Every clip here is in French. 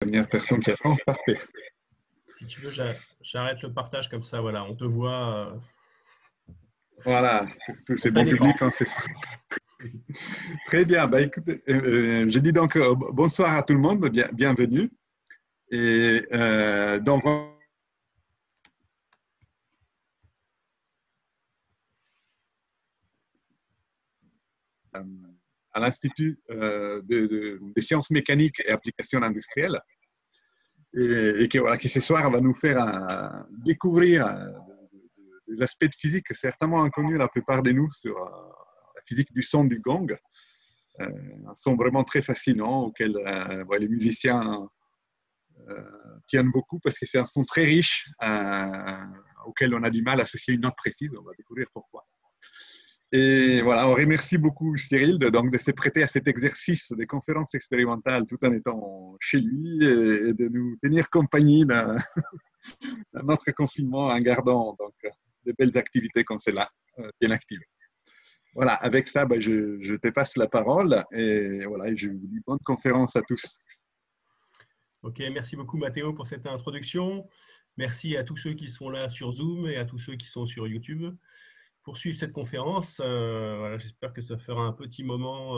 Dernière personne qui attend, parfait. Si tu veux, j'arrête le partage comme ça, voilà, on te voit Voilà, tous en ces plein bons écran. publics, hein, c'est ça. Très bien. Bah, écoutez, je dis donc bonsoir à tout le monde, bienvenue. Et donc, à l'Institut des sciences mécaniques et applications industrielles, voilà, qui ce soir va nous faire découvrir des aspects de physique certainement inconnus à la plupart de nous sur la physique du son du gong. Un son vraiment très fascinant auquel les musiciens tiennent beaucoup parce que c'est un son très riche auquel on a du mal à associer une note précise. On va découvrir pourquoi. Et voilà, on remercie beaucoup Cyril de se prêter à cet exercice des conférences expérimentales tout en étant chez lui et de nous tenir compagnie dans notre confinement en gardant donc, de belles activités comme celle-là, bien actives. Voilà, avec ça, je te passe la parole et voilà, je vous dis bonne conférence à tous. Ok, merci beaucoup Mathéo pour cette introduction. Merci à tous ceux qui sont là sur Zoom et à tous ceux qui sont sur YouTube pour suivre cette conférence. Voilà, j'espère que ça fera un petit moment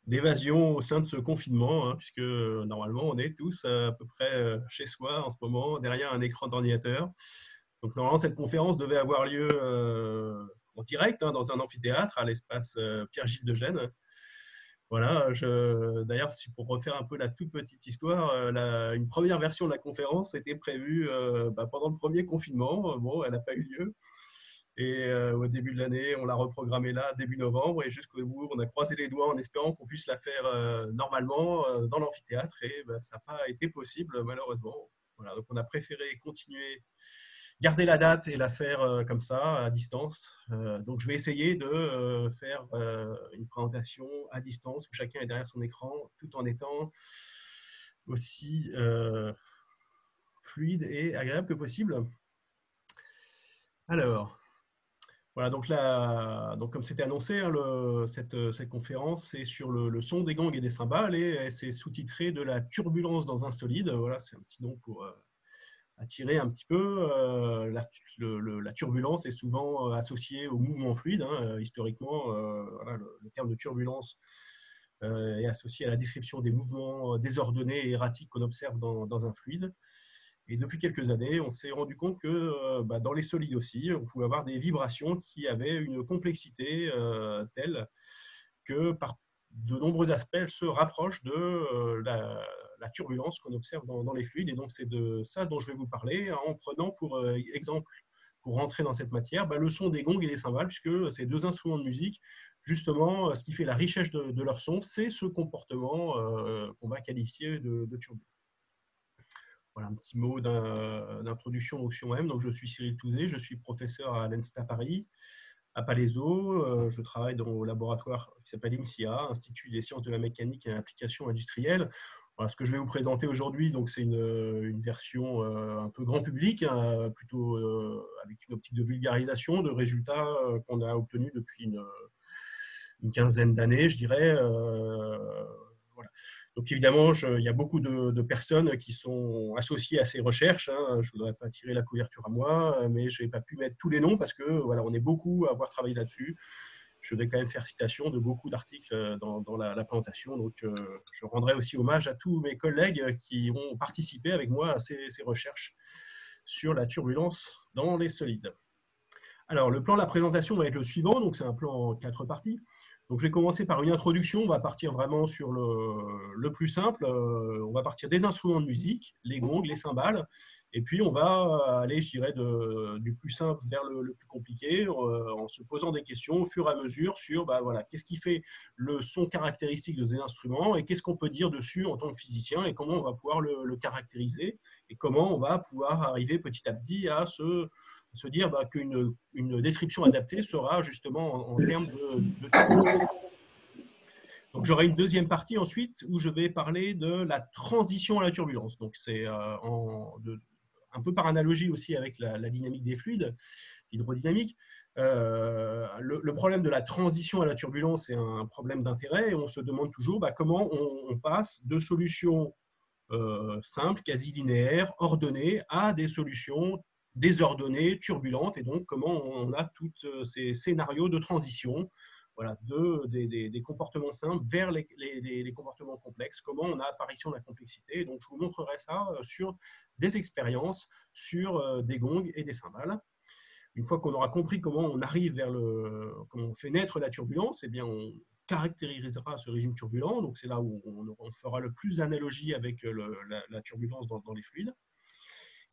d'évasion au sein de ce confinement, hein, puisque normalement on est tous à peu près chez soi en ce moment, derrière un écran d'ordinateur. Donc normalement cette conférence devait avoir lieu en direct hein, dans un amphithéâtre à l'espace Pierre-Gilles de Gênes. Voilà, d'ailleurs, pour refaire un peu la toute petite histoire, une première version de la conférence était prévue pendant le premier confinement. Bon, elle n'a pas eu lieu. Et au début de l'année, on l'a reprogrammée là, début novembre. Et jusqu'au bout, on a croisé les doigts en espérant qu'on puisse la faire normalement dans l'amphithéâtre. Et ça n'a pas été possible, malheureusement. Voilà, donc on a préféré continuer, garder la date et la faire comme ça, à distance. Donc je vais essayer de faire une présentation à distance où chacun est derrière son écran tout en étant aussi fluide et agréable que possible. Alors, voilà, donc comme c'était annoncé, hein, cette conférence, c'est sur le son des gangs et des cymbales et c'est sous-titré de la turbulence dans un solide. Voilà, c'est un petit nom pour attirer un petit peu. La turbulence est souvent associée au mouvement fluide. Hein, historiquement, voilà, le terme de turbulence est associé à la description des mouvements désordonnés et erratiques qu'on observe dans un fluide. Et depuis quelques années, on s'est rendu compte que dans les solides aussi, on pouvait avoir des vibrations qui avaient une complexité telle que par de nombreux aspects, elles se rapprochent de la turbulence qu'on observe dans les fluides. Et donc, c'est de ça dont je vais vous parler hein, en prenant pour exemple, pour rentrer dans cette matière, le son des gongs et des cymbales, puisque ces deux instruments de musique, justement, ce qui fait la richesse de leur son, c'est ce comportement qu'on va qualifier de turbulent. Voilà un petit mot d'introduction sur moi-même. Donc, je suis Cyril Touzé, je suis professeur à l'ENSTA Paris, à Palaiseau. Je travaille dans le laboratoire qui s'appelle INSIA, Institut des sciences de la mécanique et applications industrielles. Voilà, ce que je vais vous présenter aujourd'hui, c'est une version un peu grand public, hein, plutôt avec une optique de vulgarisation de résultats qu'on a obtenus depuis une quinzaine d'années, je dirais. Voilà. Donc évidemment, il y a beaucoup de personnes qui sont associées à ces recherches. Hein. Je ne voudrais pas tirer la couverture à moi, mais je n'ai pas pu mettre tous les noms parce que voilà, on est beaucoup à avoir travaillé là-dessus. Je vais quand même faire citation de beaucoup d'articles dans la présentation. Donc je rendrai aussi hommage à tous mes collègues qui ont participé avec moi à ces recherches sur la turbulence dans les solides. Alors, le plan de la présentation va être le suivant. Donc, c'est un plan en 4 parties. Donc, je vais commencer par une introduction. On va partir vraiment sur le plus simple. On va partir des instruments de musique, les gongs, les cymbales. Et puis, on va aller, je dirais, du plus simple vers le plus compliqué en se posant des questions au fur et à mesure sur voilà, qu'est-ce qui fait le son caractéristique de ces instruments et qu'est-ce qu'on peut dire dessus en tant que physicien et comment on va pouvoir le caractériser et comment on va pouvoir arriver petit à petit à se dire qu'une description adaptée sera justement en termes de turbulence. Donc j'aurai une deuxième partie ensuite où je vais parler de la transition à la turbulence. Donc c'est un peu par analogie aussi avec la dynamique des fluides, l'hydrodynamique. Le problème de la transition à la turbulence est un problème d'intérêt et on se demande toujours comment on passe de solutions simples, quasi linéaires, ordonnées, à des solutions désordonnées, turbulentes, et donc comment on a tous ces scénarios de transition, voilà, des comportements simples vers les comportements complexes, comment on a apparition de la complexité. Et donc je vous montrerai ça sur des expériences, sur des gongs et des cymbales. Une fois qu'on aura compris comment on arrive comment on fait naître la turbulence, eh bien on caractérisera ce régime turbulent. Donc c'est là où on fera le plus d'analogie avec la turbulence dans les fluides.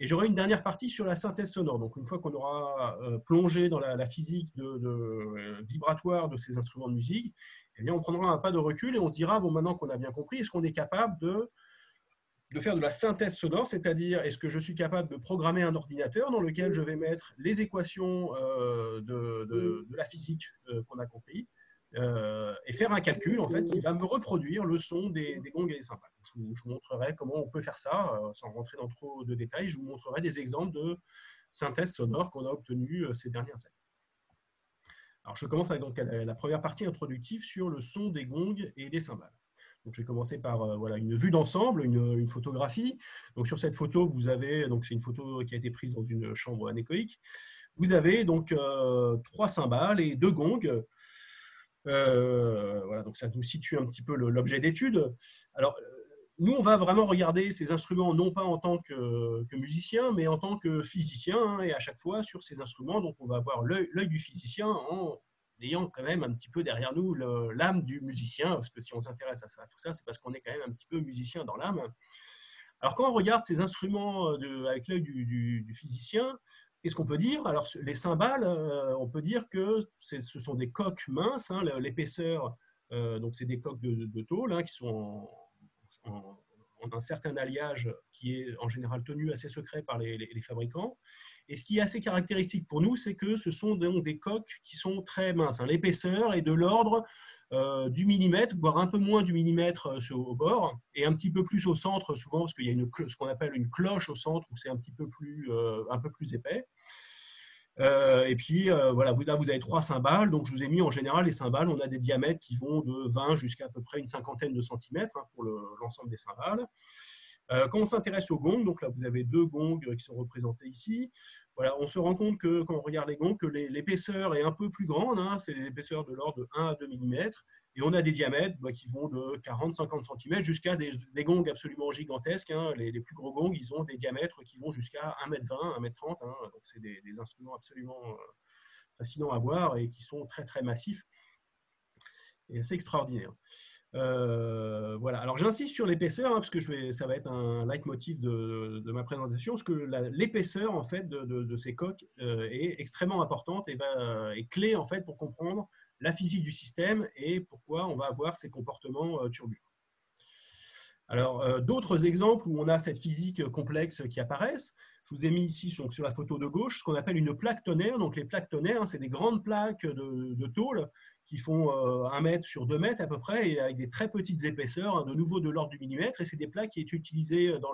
Et j'aurai une dernière partie sur la synthèse sonore. Donc une fois qu'on aura plongé dans la physique vibratoire de ces instruments de musique, eh bien on prendra un pas de recul et on se dira, bon, maintenant qu'on a bien compris, est-ce qu'on est capable de faire de la synthèse sonore, c'est-à-dire est-ce que je suis capable de programmer un ordinateur dans lequel je vais mettre les équations de la physique qu'on a compris et faire un calcul en fait, qui va me reproduire le son des gongs et des cymbales. Je vous montrerai comment on peut faire ça sans rentrer dans trop de détails. Je vous montrerai des exemples de synthèse sonore qu'on a obtenus ces dernières années. Alors, je commence avec donc, la première partie introductive sur le son des gongs et des cymbales. Donc, je vais commencer par voilà, une vue d'ensemble, une photographie. Donc, sur cette photo, vous avez, c'est une photo qui a été prise dans une chambre anéchoïque. Vous avez donc 3 cymbales et 2 gongs. Voilà, donc ça nous situe un petit peu l'objet d'étude. Alors, nous, on va vraiment regarder ces instruments non pas en tant que musicien, mais en tant que physicien, hein, et à chaque fois sur ces instruments, donc on va avoir l'œil du physicien en ayant quand même un petit peu derrière nous l'âme du musicien, parce que si on s'intéresse à tout ça, c'est parce qu'on est quand même un petit peu musicien dans l'âme. Alors quand on regarde ces instruments avec l'œil du physicien, qu'est-ce qu'on peut dire? Alors les cymbales, on peut dire que ce sont des coques minces, hein, l'épaisseur, donc c'est des coques de tôle hein, qui sont en un certain alliage qui est en général tenu assez secret par les fabricants. Et ce qui est assez caractéristique pour nous, c'est que ce sont donc des coques qui sont très minces. Hein. L'épaisseur est de l'ordre du millimètre, voire un peu moins du millimètre au bord, et un petit peu plus au centre souvent, parce qu'il y a ce qu'on appelle une cloche au centre, où c'est un peu plus épais. Et puis, voilà, là, vous avez 3 cymbales. Donc, je vous ai mis en général les cymbales. On a des diamètres qui vont de 20 jusqu'à à peu près une cinquantaine de centimètres hein, pour l'ensemble des cymbales. Quand on s'intéresse aux gongs, donc là, vous avez 2 gongs qui sont représentés ici. Voilà, on se rend compte que quand on regarde les gongs, que l'épaisseur est un peu plus grande. Hein, c'est des épaisseurs de l'ordre de 1 à 2 mm. Et on a des diamètres qui vont de 40-50 cm jusqu'à des gongs absolument gigantesques. Hein. Les plus gros gongs, ils ont des diamètres qui vont jusqu'à 1,20 m, 1,30 m. Hein. Donc, c'est des instruments absolument fascinants à voir et qui sont très, très massifs et assez extraordinaires. Voilà. Alors j'insiste sur l'épaisseur hein, parce que ça va être un leitmotiv de ma présentation, parce que l'épaisseur en fait de ces coques est extrêmement importante et est clé en fait pour comprendre la physique du système et pourquoi on va avoir ces comportements turbulents. Alors, d'autres exemples où on a cette physique complexe qui apparaissent, je vous ai mis ici donc, sur la photo de gauche ce qu'on appelle une plaque tonnerre. Donc, les plaques tonnerres, hein, c'est des grandes plaques de tôle qui font 1 mètre sur 2 mètres à peu près, et avec des très petites épaisseurs, hein, de nouveau de l'ordre du millimètre. Et c'est des plaques qui sont utilisées dans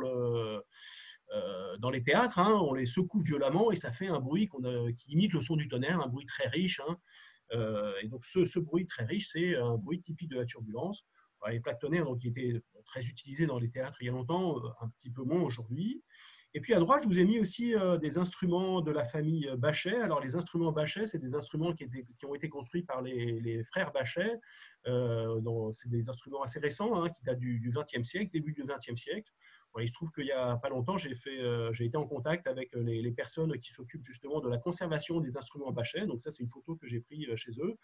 les théâtres. Hein, on les secoue violemment et ça fait un bruit qui imite le son du tonnerre, un bruit très riche. Hein. Et donc, ce bruit très riche, c'est un bruit typique de la turbulence. Les plaques tonnerres qui étaient très utilisées dans les théâtres il y a longtemps, un petit peu moins aujourd'hui. Et puis à droite, je vous ai mis aussi des instruments de la famille Bachet. Alors les instruments Bachet, c'est des instruments qui ont été construits par les frères Bachet. C'est des instruments assez récents, hein, qui datent du XXe siècle, début du XXe siècle. Il se trouve qu'il n'y a pas longtemps, j'ai été en contact avec les personnes qui s'occupent justement de la conservation des instruments Bachet. Donc ça, c'est une photo que j'ai prise chez eux,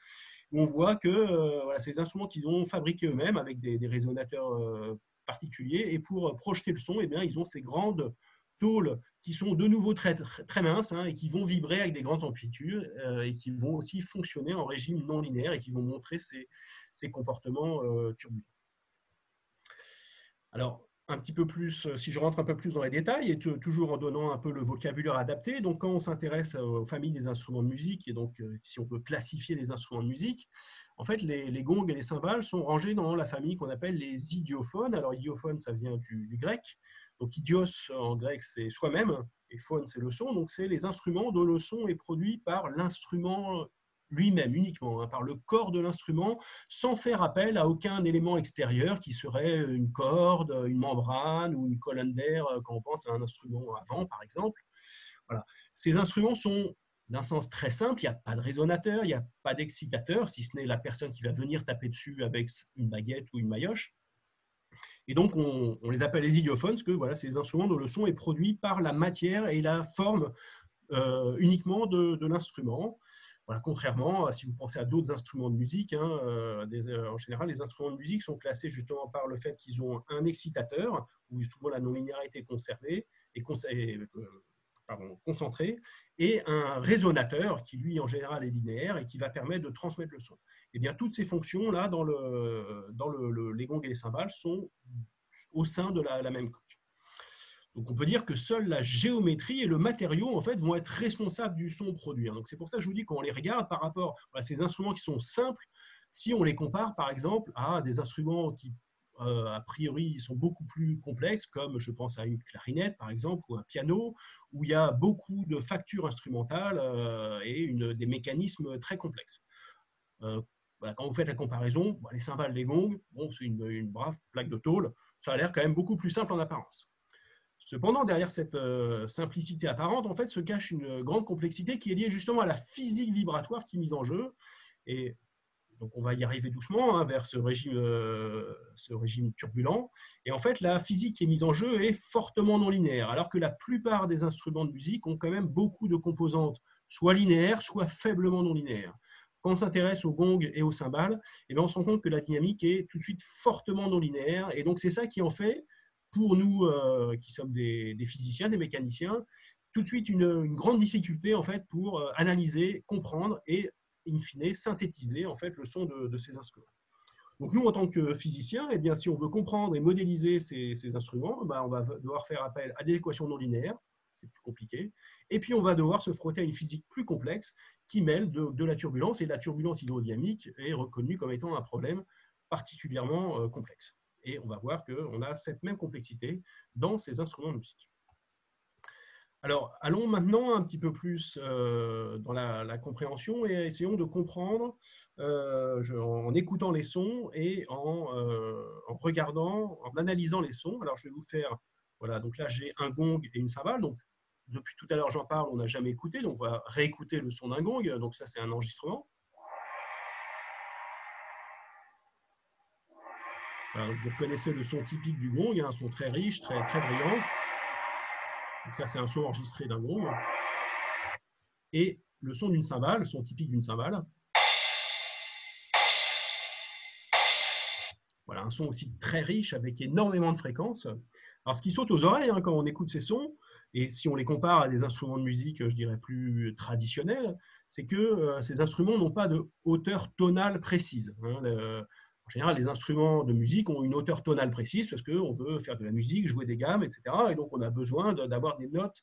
où on voit que voilà, ces instruments qu'ils ont fabriqués eux-mêmes avec des résonateurs particuliers, et pour projeter le son, eh bien, ils ont ces grandes tôles qui sont de nouveau très, très, très minces hein, et qui vont vibrer avec des grandes amplitudes et qui vont aussi fonctionner en régime non linéaire et qui vont montrer ces comportements turbulents. Alors, un petit peu plus, si je rentre un peu plus dans les détails, et toujours en donnant un peu le vocabulaire adapté, donc quand on s'intéresse aux familles des instruments de musique, et donc si on peut classifier les instruments de musique, en fait, les gongs et les cymbales sont rangés dans la famille qu'on appelle les idiophones. Alors, idiophone, ça vient du grec. Donc, idios en grec, c'est soi-même, et phone, c'est le son. Donc, c'est les instruments dont le son est produit par l'instrument lui-même uniquement, hein, par le corps de l'instrument, sans faire appel à aucun élément extérieur qui serait une corde, une membrane ou une colonne d'air quand on pense à un instrument à vent, par exemple. Voilà. Ces instruments sont d'un sens très simple, il n'y a pas de résonateur, il n'y a pas d'excitateur, si ce n'est la personne qui va venir taper dessus avec une baguette ou une maillotche. Et donc, on les appelle les idiophones, parce que voilà, c'est des instruments dont le son est produit par la matière et la forme uniquement de l'instrument. Voilà, contrairement à si vous pensez à d'autres instruments de musique, hein, en général, les instruments de musique sont classés justement par le fait qu'ils ont un excitateur, où souvent la non-linéarité est conservée et concentré, et un résonateur qui, lui, en général, est linéaire et qui va permettre de transmettre le son. Et bien, toutes ces fonctions-là, dans les gongs et les cymbales, sont au sein de la même coque. Donc, on peut dire que seule la géométrie et le matériau, en fait, vont être responsables du son produit. Donc, c'est pour ça que je vous dis qu'on les regarde par rapport à ces instruments qui sont simples, si on les compare, par exemple, à des instruments qui a priori, sont beaucoup plus complexes, comme je pense à une clarinette, par exemple, ou un piano, où il y a beaucoup de factures instrumentales et des mécanismes très complexes. Voilà, quand vous faites la comparaison, les cymbales, les gongs, bon, c'est une brave plaque de tôle, ça a l'air quand même beaucoup plus simple en apparence. Cependant, derrière cette simplicité apparente, en fait, se cache une grande complexité qui est liée justement à la physique vibratoire qui est mise en jeu. Et donc, on va y arriver doucement hein, vers ce régime turbulent. Et en fait, la physique qui est mise en jeu est fortement non linéaire, alors que la plupart des instruments de musique ont quand même beaucoup de composantes, soit linéaires, soit faiblement non linéaires. Quand on s'intéresse aux gongs et aux cymbales, eh bien, on se rend compte que la dynamique est tout de suite fortement non linéaire. Et donc, c'est ça qui en fait, pour nous qui sommes des physiciens, des mécaniciens, tout de suite une grande difficulté en fait, pour analyser, comprendre et in fine, synthétiser en fait, le son de ces instruments. Donc nous, en tant que physiciens, eh bien, si on veut comprendre et modéliser ces instruments, on va devoir faire appel à des équations non linéaires, c'est plus compliqué, et puis on va devoir se frotter à une physique plus complexe qui mêle de la turbulence, et la turbulence hydrodynamique est reconnue comme étant un problème particulièrement complexe. Et on va voir qu'on a cette même complexité dans ces instruments de musique. Alors, allons maintenant un petit peu plus dans la compréhension et essayons de comprendre en écoutant les sons et en regardant, en analysant les sons. Alors, je vais vous faire, voilà, donc là, j'ai un gong et une cymbale. Donc, depuis tout à l'heure, j'en parle, on n'a jamais écouté. Donc, on va réécouter le son d'un gong. Donc, ça, c'est un enregistrement. Voilà, donc vous reconnaissez le son typique du gong, un son très riche, très, très brillant. Donc ça, c'est un son enregistré d'un gong. Et le son d'une cymbale, le son typique d'une cymbale. Voilà, un son aussi très riche avec énormément de fréquences. Alors, ce qui saute aux oreilles hein, quand on écoute ces sons, et si on les compare à des instruments de musique, je dirais, plus traditionnels, c'est que ces instruments n'ont pas de hauteur tonale précise. Hein. En général, les instruments de musique ont une hauteur tonale précise parce qu'on veut faire de la musique, jouer des gammes, etc. Et donc, on a besoin d'avoir des notes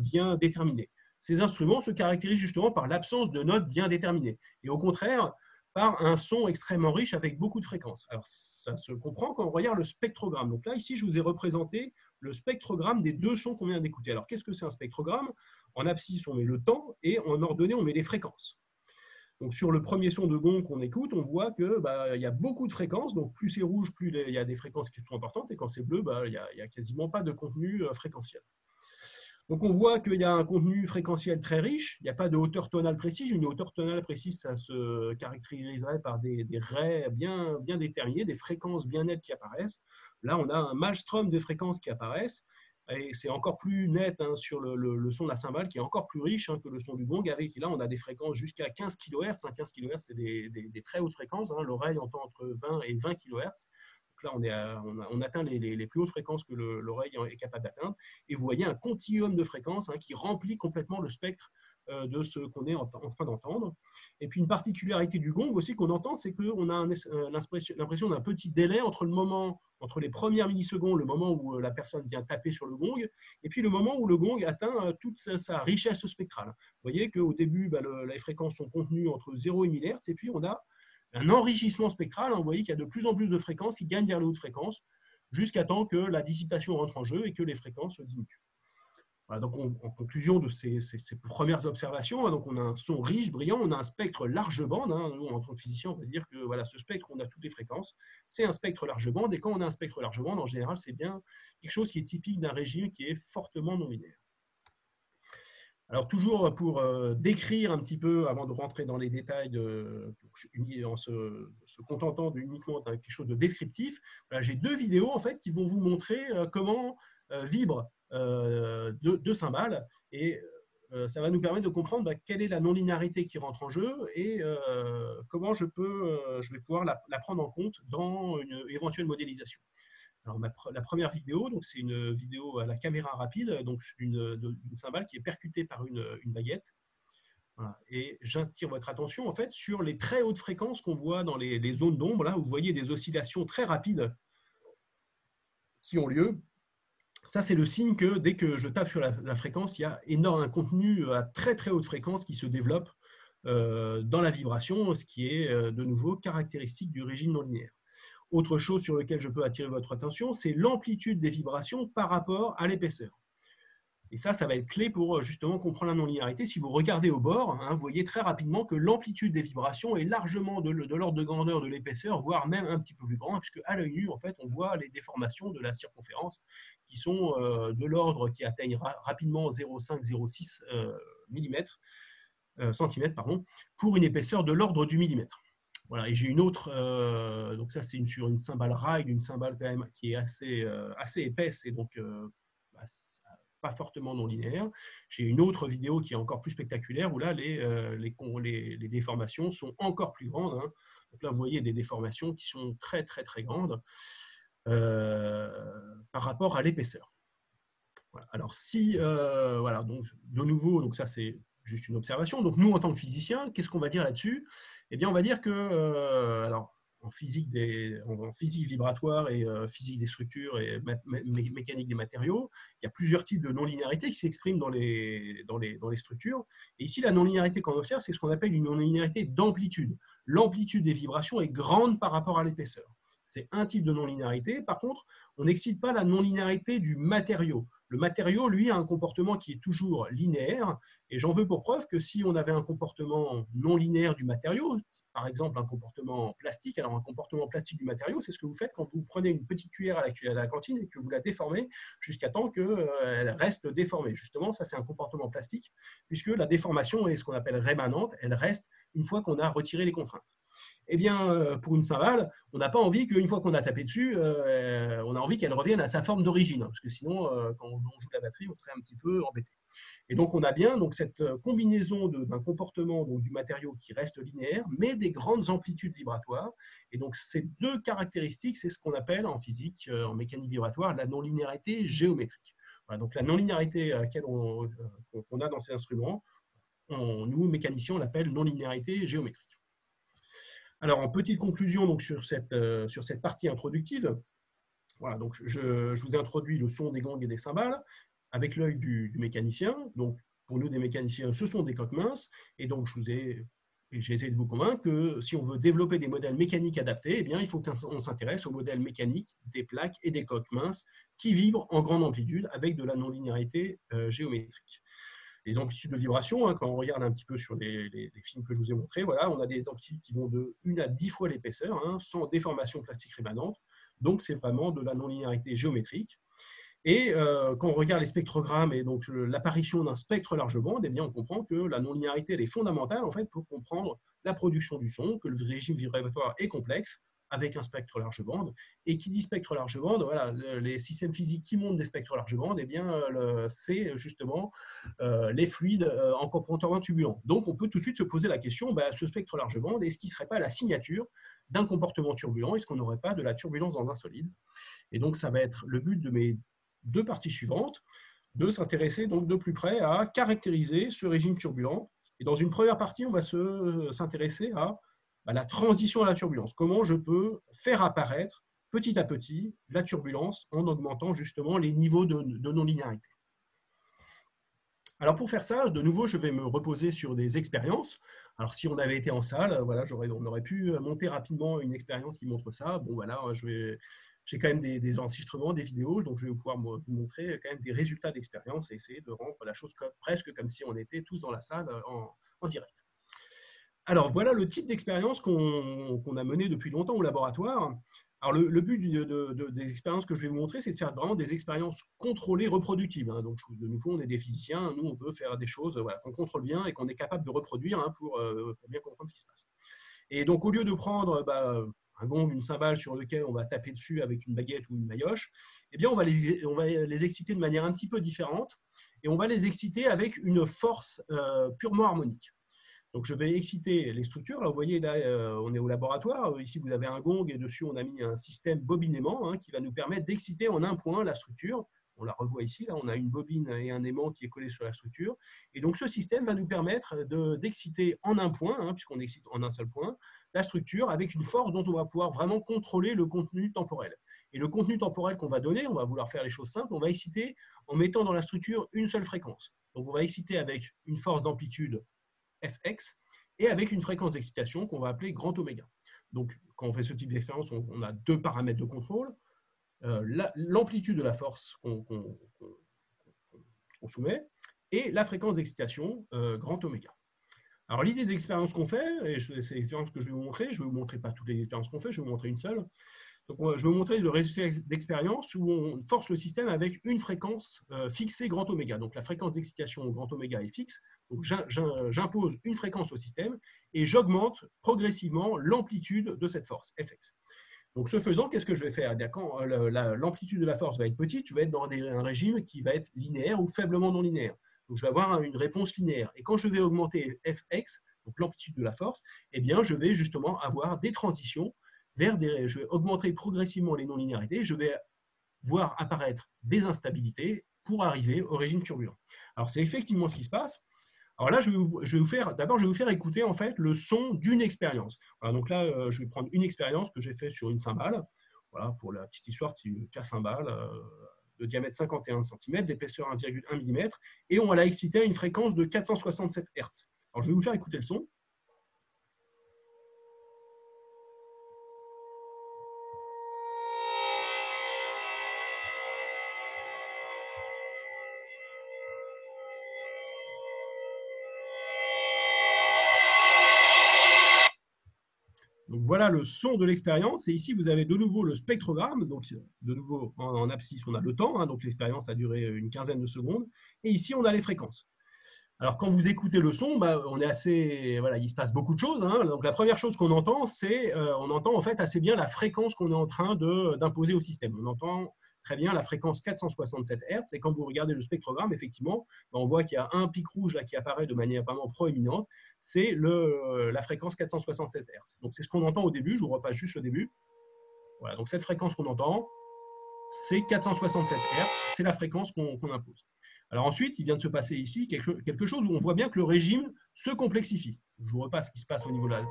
bien déterminées. Ces instruments se caractérisent justement par l'absence de notes bien déterminées. Et au contraire, par un son extrêmement riche avec beaucoup de fréquences. Alors, ça se comprend quand on regarde le spectrogramme. Donc là, ici, je vous ai représenté le spectrogramme des deux sons qu'on vient d'écouter. Alors, qu'est-ce que c'est un spectrogramme? En abscisse, on met le temps et en ordonnée, on met les fréquences. Donc, sur le premier son de gong qu'on écoute, on voit qu'il y a beaucoup de fréquences. Donc, plus c'est rouge, plus il y a des fréquences qui sont importantes. Et quand c'est bleu, il n'y a quasiment pas de contenu fréquentiel. Donc, on voit qu'il y a un contenu fréquentiel très riche. Il n'y a pas de hauteur tonale précise. Une hauteur tonale précise, ça se caractériserait par des raies bien déterminées, des fréquences bien nettes qui apparaissent. Là, on a un maelstrom de fréquences qui apparaissent. Et c'est encore plus net hein, sur le son de la cymbale, qui est encore plus riche hein, que le son du gong. Avec là, on a des fréquences jusqu'à 15 kHz. 15 kHz, c'est des très hautes fréquences. Hein. L'oreille entend entre 20 et 20 kHz. Donc là, on atteint les plus hautes fréquences que l'oreille est capable d'atteindre. Et vous voyez un continuum de fréquences hein, qui remplit complètement le spectre de ce qu'on est en train d'entendre. Et puis une particularité du gong aussi qu'on entend, c'est qu'on a l'impression d'un petit délai entre les premières millisecondes, le moment où la personne vient taper sur le gong, et puis le moment où le gong atteint toute sa richesse spectrale. Vous voyez qu'au début, les fréquences sont contenues entre 0 et 1000 Hz, et puis on a un enrichissement spectral. Vous voyez qu'il y a de plus en plus de fréquences qui gagnent vers les hautes fréquences jusqu'à temps que la dissipation rentre en jeu et que les fréquences diminuent. Voilà, donc en conclusion de ces premières observations, hein, donc on a un son riche, brillant, on a un spectre large bande. Hein, nous, en tant que physicien, on va dire que voilà, ce spectre, on a toutes les fréquences. C'est un spectre large bande, et quand on a un spectre large bande, en général, c'est bien quelque chose qui est typique d'un régime qui est fortement non linéaire. Alors, toujours pour décrire un petit peu, avant de rentrer dans les détails, en se contentant uniquement de quelque chose de descriptif, voilà, j'ai 2 vidéos en fait, qui vont vous montrer comment vibrent 2 cymbales, et ça va nous permettre de comprendre quelle est la non-linéarité qui rentre en jeu et comment je vais pouvoir la prendre en compte dans une éventuelle modélisation. Alors, la première vidéo, c'est une vidéo à la caméra rapide, donc d'une cymbale qui est percutée par une baguette. Voilà. Et j'attire votre attention en fait sur les très hautes fréquences qu'on voit dans les zones d'ombre, là où vous voyez des oscillations très rapides qui ont lieu. Ça, c'est le signe que dès que je tape sur la fréquence, il y a un contenu à très très haute fréquence qui se développe dans la vibration, ce qui est de nouveau caractéristique du régime non linéaire. Autre chose sur laquelle je peux attirer votre attention, c'est l'amplitude des vibrations par rapport à l'épaisseur. Et ça va être clé pour justement comprendre la non-linéarité. Si vous regardez au bord, hein, vous voyez très rapidement que l'amplitude des vibrations est largement de l'ordre de grandeur de l'épaisseur, voire même un petit peu plus grand, puisque à l'œil nu, en fait, on voit les déformations de la circonférence qui sont de l'ordre qui atteignent rapidement 0,5-0,6 cm, pour une épaisseur de l'ordre du millimètre. Voilà, et j'ai une autre, donc ça c'est sur une cymbale rail, une cymbale quand même qui est assez épaisse et donc pas fortement non linéaire. J'ai une autre vidéo qui est encore plus spectaculaire où là les déformations sont encore plus grandes. Hein. Donc là vous voyez des déformations qui sont très très très grandes par rapport à l'épaisseur. Voilà. Alors si, voilà, donc de nouveau, donc ça c'est juste une observation. Donc nous en tant que physiciens, qu'est-ce qu'on va dire là-dessus? Eh bien, on va dire que, alors, en physique vibratoire et physique des structures et mécanique des matériaux, il y a plusieurs types de non-linéarité qui s'expriment dans les structures. Et ici, la non-linéarité qu'on observe, c'est ce qu'on appelle une non-linéarité d'amplitude. L'amplitude des vibrations est grande par rapport à l'épaisseur. C'est un type de non-linéarité. Par contre, on n'excite pas la non-linéarité du matériau. Le matériau, lui, a un comportement qui est toujours linéaire. Et j'en veux pour preuve que si on avait un comportement non linéaire du matériau, par exemple un comportement plastique, alors un comportement plastique du matériau, c'est ce que vous faites quand vous prenez une petite cuillère à la cantine et que vous la déformez jusqu'à temps qu'elle reste déformée. Justement, ça, c'est un comportement plastique, puisque la déformation est ce qu'on appelle rémanente. Elle reste une fois qu'on a retiré les contraintes. Eh bien, pour une cymbale, on n'a pas envie qu'une fois qu'on a tapé dessus, on a envie qu'elle revienne à sa forme d'origine, parce que sinon, quand on joue la batterie, on serait un petit peu embêté. Et donc, on a bien cette combinaison d'un comportement du matériau qui reste linéaire, mais des grandes amplitudes vibratoires. Et donc, ces 2 caractéristiques, c'est ce qu'on appelle en physique, en mécanique vibratoire, la non-linéarité géométrique. Voilà, donc, la non-linéarité qu'on a dans ces instruments, nous, mécaniciens, on l'appelle non-linéarité géométrique. Alors, en petite conclusion donc, sur cette partie introductive, voilà, donc je vous ai introduit le son des gangs et des cymbales avec l'œil du mécanicien. Donc, pour nous, des mécaniciens, ce sont des coques minces. Et donc, j'ai essayé de vous convaincre que si on veut développer des modèles mécaniques adaptés, eh bien, il faut qu'on s'intéresse aux modèles mécaniques des plaques et des coques minces qui vibrent en grande amplitude avec de la non-linéarité géométrique. Les amplitudes de vibration, hein, quand on regarde un petit peu sur les films que je vous ai montrés, voilà, on a des amplitudes qui vont de 1 à 10 fois l'épaisseur, hein, sans déformation plastique rémanente. Donc, c'est vraiment de la non-linéarité géométrique. Et quand on regarde les spectrogrammes et donc l'apparition d'un spectre large bande, eh bien, on comprend que la non-linéarité est fondamentale en fait, pour comprendre la production du son, que le régime vibratoire est complexe, avec un spectre large bande. Et qui dit spectre large bande, voilà, les systèmes physiques qui montrent des spectres large bande, eh bien, c'est justement les fluides en comportement turbulent. Donc, on peut tout de suite se poser la question, ce spectre large bande, est-ce qu'il ne serait pas la signature d'un comportement turbulent? Est-ce qu'on n'aurait pas de la turbulence dans un solide? Et donc, ça va être le but de mes 2 parties suivantes, de s'intéresser donc de plus près à caractériser ce régime turbulent. Et dans une première partie, on va s'intéresser à la transition à la turbulence. Comment je peux faire apparaître petit à petit la turbulence en augmentant justement les niveaux de non-linéarité. Alors pour faire ça, de nouveau, je vais me reposer sur des expériences. Alors si on avait été en salle, voilà, on aurait pu monter rapidement une expérience qui montre ça. Bon voilà, je j'ai quand même des enregistrements, des vidéos, donc je vais pouvoir vous montrer quand même des résultats d'expérience et essayer de rendre la chose presque comme si on était tous dans la salle en direct. Alors, voilà le type d'expérience qu'on a mené depuis longtemps au laboratoire. Alors, le but des expériences que je vais vous montrer, c'est de faire vraiment des expériences contrôlées, reproductibles. Donc, de nouveau, on est des physiciens, nous, on veut faire des choses qu'on contrôle bien et qu'on est capable de reproduire pour bien comprendre ce qui se passe. Et donc, au lieu de prendre un gong, une cymbale sur lequel on va taper dessus avec une baguette ou une maillotche, eh bien, on va les exciter de manière un petit peu différente et on va les exciter avec une force purement harmonique. Donc, je vais exciter les structures. Là, vous voyez, là, on est au laboratoire. Ici, vous avez un gong et dessus, on a mis un système bobinément qui va nous permettre d'exciter en un point la structure. On la revoit ici. Là, on a une bobine et un aimant qui est collé sur la structure. Et donc, ce système va nous permettre d'exciter en un point, puisqu'on excite en un seul point, la structure avec une force dont on va pouvoir vraiment contrôler le contenu temporel. Et le contenu temporel qu'on va donner, on va vouloir faire les choses simples, on va exciter en mettant dans la structure une seule fréquence. Donc, on va exciter avec une force d'amplitude Fx et avec une fréquence d'excitation qu'on va appeler grand oméga. Donc, quand on fait ce type d'expérience, on a deux paramètres de contrôle. L'amplitude de la force qu'on soumet et la fréquence d'excitation grand oméga. Alors, l'idée des expériences qu'on fait, et c'est l'expérience que je vais vous montrer, je ne vais vous montrer pas toutes les expériences qu'on fait, je vais vous montrer une seule. Donc, je vais vous montrer le résultat d'expérience où on force le système avec une fréquence fixée grand oméga. Donc, la fréquence d'excitation grand oméga est fixe. Donc, j'impose une fréquence au système et j'augmente progressivement l'amplitude de cette force, Fx. Donc, ce faisant, qu'est-ce que je vais faire? Quand l'amplitude de la force va être petite, je vais être dans un régime qui va être linéaire ou faiblement non linéaire. Donc, je vais avoir une réponse linéaire. Et quand je vais augmenter Fx, donc l'amplitude de la force, eh bien, je vais justement avoir des transitions je vais augmenter progressivement les non-linéarités, je vais voir apparaître des instabilités pour arriver au régime turbulent. Alors, c'est effectivement ce qui se passe. Alors là, je vais vous faire écouter en fait le son d'une expérience. Voilà, donc là, je vais prendre une expérience que j'ai faite sur une cymbale. Voilà, pour la petite histoire, c'est une K-cymbale de diamètre 51 cm, d'épaisseur 1,1 mm, et on va la exciter à une fréquence de 467 Hz. Alors, je vais vous faire écouter le son. Donc voilà le son de l'expérience. Et ici, vous avez de nouveau le spectrogramme. Donc, de nouveau, en abscisse, on a le temps. Donc, l'expérience a duré une quinzaine de secondes. Et ici, on a les fréquences. Alors, quand vous écoutez le son, on est assez, voilà, il se passe beaucoup de choses. Donc, la première chose qu'on entend, c'est on entend en fait assez bien la fréquence qu'on est en train d'imposer au système. On entend très bien la fréquence 467 Hz. Et quand vous regardez le spectrogramme, effectivement, on voit qu'il y a un pic rouge là qui apparaît de manière vraiment proéminente. C'est la fréquence 467 Hz. Donc, c'est ce qu'on entend au début. Je vous repasse juste le début. Voilà, donc cette fréquence qu'on entend, c'est 467 Hz. C'est la fréquence qu'on impose. Alors ensuite, il vient de se passer ici quelque chose où on voit bien que le régime se complexifie. Je vous repasse ce qui se passe au niveau là.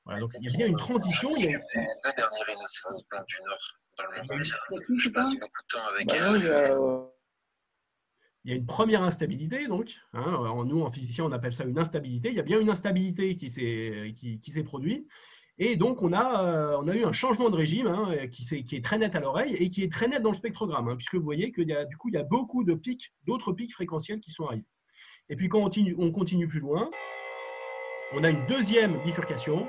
Voilà, donc il y a bien une transition. La dernière rhinocéros blanc du Nord dans le monde. Je passe beaucoup de temps avec elle. Il y a une première instabilité, donc. Nous, en physicien, on appelle ça une instabilité. Il y a bien une instabilité qui s'est produite. Et donc, on a eu un changement de régime qui est très net à l'oreille et qui est très net dans le spectrogramme, puisque vous voyez qu'il y a beaucoup de pics, d'autres pics fréquentiels qui sont arrivés. Et puis, quand on continue plus loin, on a une deuxième bifurcation.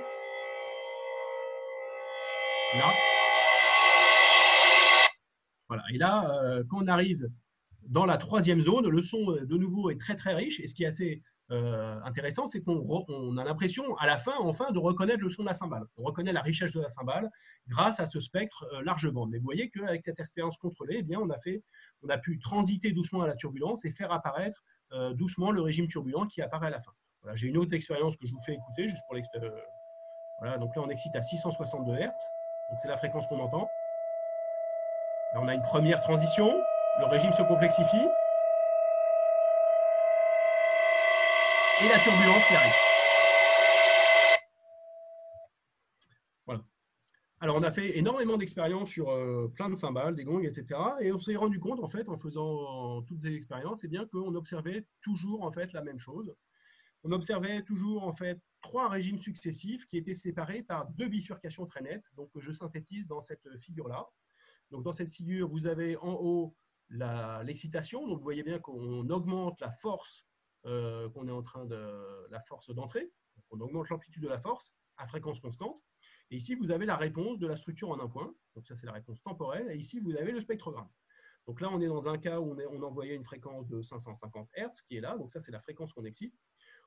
Là. Voilà. Et là, quand on arrive dans la troisième zone, le son, de nouveau, est très, très riche. Et ce qui est assez intéressant, c'est qu'on a l'impression, à la fin, enfin, de reconnaître le son de la cymbale. On reconnaît la richesse de la cymbale grâce à ce spectre large bande. Mais vous voyez qu'avec cette expérience contrôlée, eh bien, on a pu transiter doucement à la turbulence et faire apparaître doucement le régime turbulent qui apparaît à la fin. Voilà, j'ai une autre expérience que je vous fais écouter, juste pour l'expérience. Voilà, donc là, on excite à 662 Hz. Donc, c'est la fréquence qu'on entend. Là, on a une première transition. Le régime se complexifie. Et la turbulence qui arrive. Voilà. Alors, on a fait énormément d'expériences sur plein de cymbales, des gongs, etc. Et on s'est rendu compte, en fait, en faisant toutes ces expériences, eh bien, qu'on observait toujours en fait, la même chose. on observait toujours en fait 3 régimes successifs qui étaient séparés par 2 bifurcations très nettes. Donc, je synthétise dans cette figure-là. Donc, dans cette figure, vous avez en haut l'excitation. Donc, vous voyez bien qu'on augmente la force qu'on est en train de la force d'entrée. On augmente l'amplitude de la force à fréquence constante. Et ici, vous avez la réponse de la structure en un point. Donc, ça, c'est la réponse temporelle. Et ici, vous avez le spectrogramme. Donc là, on est dans un cas où on envoyait une fréquence de 550 Hz qui est là. Donc ça, c'est la fréquence qu'on excite.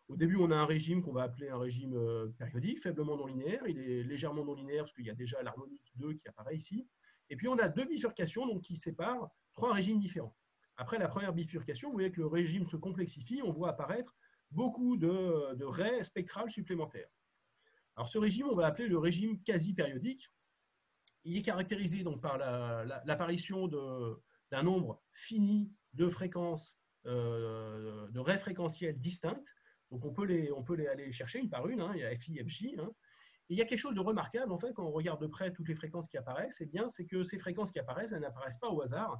Au début, on a un régime qu'on va appeler un régime périodique, faiblement non linéaire. Il est légèrement non linéaire parce qu'il y a déjà l'harmonique 2 qui apparaît ici. Et puis, on a 2 bifurcations donc, qui séparent 3 régimes différents. Après la première bifurcation, vous voyez que le régime se complexifie. On voit apparaître beaucoup de raies spectrales supplémentaires. Alors, ce régime, on va l'appeler le régime quasi-périodique. Il est caractérisé donc, par l'apparition d'un nombre fini de fréquences, de raies fréquentielles distinctes. Donc, on peut les aller chercher une par une. Il y a FI, FJ. Et il y a quelque chose de remarquable, en fait, quand on regarde de près toutes les fréquences qui apparaissent, c'est que ces fréquences qui apparaissent, elles n'apparaissent pas au hasard.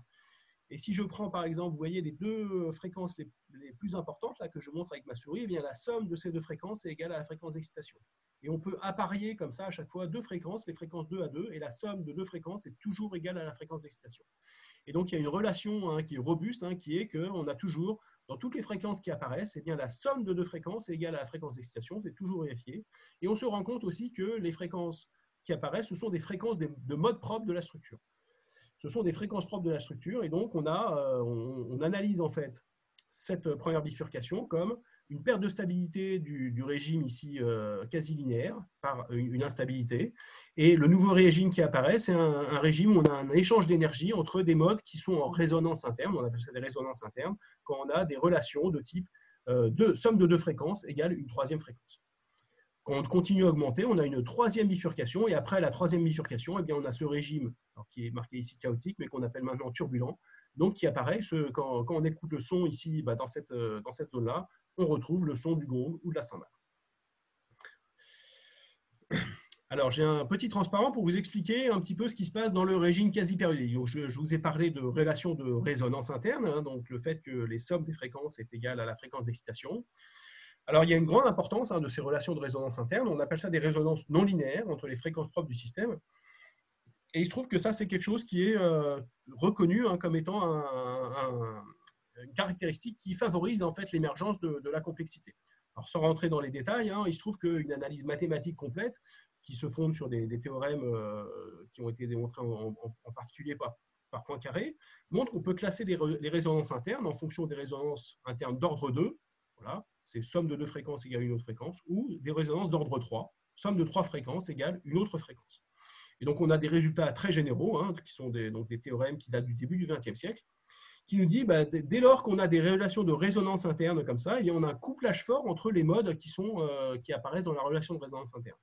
Et si je prends, par exemple, vous voyez les 2 fréquences les plus importantes là, que je montre avec ma souris, la somme de ces 2 fréquences est égale à la fréquence d'excitation. Et on peut apparier comme ça à chaque fois 2 fréquences, les fréquences 2 à 2, et la somme de 2 fréquences est toujours égale à la fréquence d'excitation. Et donc, il y a une relation qui est robuste, qui est qu'on a toujours, dans toutes les fréquences qui apparaissent, la somme de 2 fréquences est égale à la fréquence d'excitation, c'est toujours vérifié. Et on se rend compte aussi que les fréquences qui apparaissent, ce sont des fréquences de mode propre de la structure. Ce sont des fréquences propres de la structure, et donc on analyse en fait cette première bifurcation comme une perte de stabilité du régime ici quasi linéaire par une instabilité. Et le nouveau régime qui apparaît, c'est un régime où on a un échange d'énergie entre des modes qui sont en résonance interne, on appelle ça des résonances internes, quand on a des relations de type somme de 2 fréquences égale une 3e fréquence. Quand on continue à augmenter, on a une 3e bifurcation, et après la 3e bifurcation, on a ce régime qui est marqué ici chaotique, mais qu'on appelle maintenant turbulent, donc qui apparaît quand on écoute le son ici dans cette zone-là, on retrouve le son du gong ou de la cymbale. Alors, j'ai un petit transparent pour vous expliquer un petit peu ce qui se passe dans le régime quasi-périodique. Je vous ai parlé de relation de résonance interne, donc le fait que les sommes des fréquences est égale à la fréquence d'excitation. Alors, il y a une grande importance de ces relations de résonance interne. On appelle ça des résonances non linéaires entre les fréquences propres du système. Et il se trouve que ça, c'est quelque chose qui est reconnu comme étant une caractéristique qui favorise en fait l'émergence de la complexité. Alors, sans rentrer dans les détails, il se trouve qu'une analyse mathématique complète, qui se fonde sur des théorèmes qui ont été démontrés en particulier par Poincaré, montre qu'on peut classer les résonances internes en fonction des résonances internes d'ordre 2. Voilà, c'est somme de 2 fréquences égale une autre fréquence, ou des résonances d'ordre 3, somme de 3 fréquences égale une autre fréquence. Et donc, on a des résultats très généraux, qui sont des théorèmes qui datent du début du XXe siècle, qui nous dit, dès lors qu'on a des relations de résonance interne comme ça, on a un couplage fort entre les modes qui apparaissent dans la relation de résonance interne.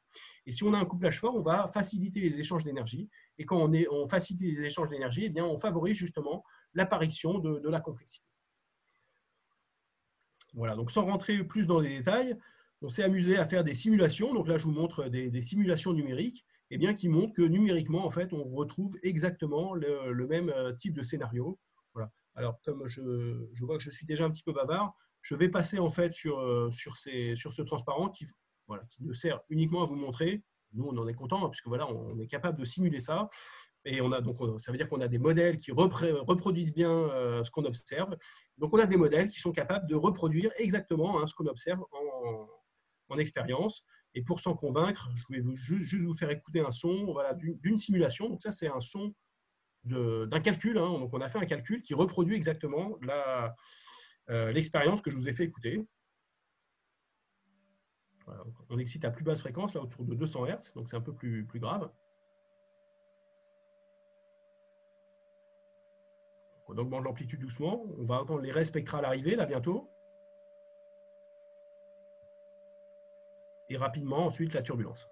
Et si on a un couplage fort, on va faciliter les échanges d'énergie. Et quand on facilite les échanges d'énergie, on favorise justement l'apparition de la complexité. Voilà, donc sans rentrer plus dans les détails, on s'est amusé à faire des simulations. Donc là, je vous montre des simulations numériques qui montrent que numériquement, en fait, on retrouve exactement le même type de scénario. Voilà. Alors, comme je vois que je suis déjà un petit peu bavard, je vais passer en fait sur ce transparent qui ne sert uniquement à vous montrer. Nous, on en est content puisque voilà, on est capable de simuler ça. Et ça veut dire qu'on a des modèles qui reproduisent bien ce qu'on observe. Donc, on a des modèles qui sont capables de reproduire exactement ce qu'on observe en expérience. Et pour s'en convaincre, je vais juste vous faire écouter un son d'une simulation. Donc, ça, c'est un son d'un calcul. Donc, on a fait un calcul qui reproduit exactement l'expérience que je vous ai fait écouter. Voilà, on excite à plus basse fréquence, là, autour de 200 Hz. Donc, c'est un peu plus grave. On augmente l'amplitude doucement. On va entendre les raies spectrales arriver là bientôt. Et rapidement, ensuite, la turbulence.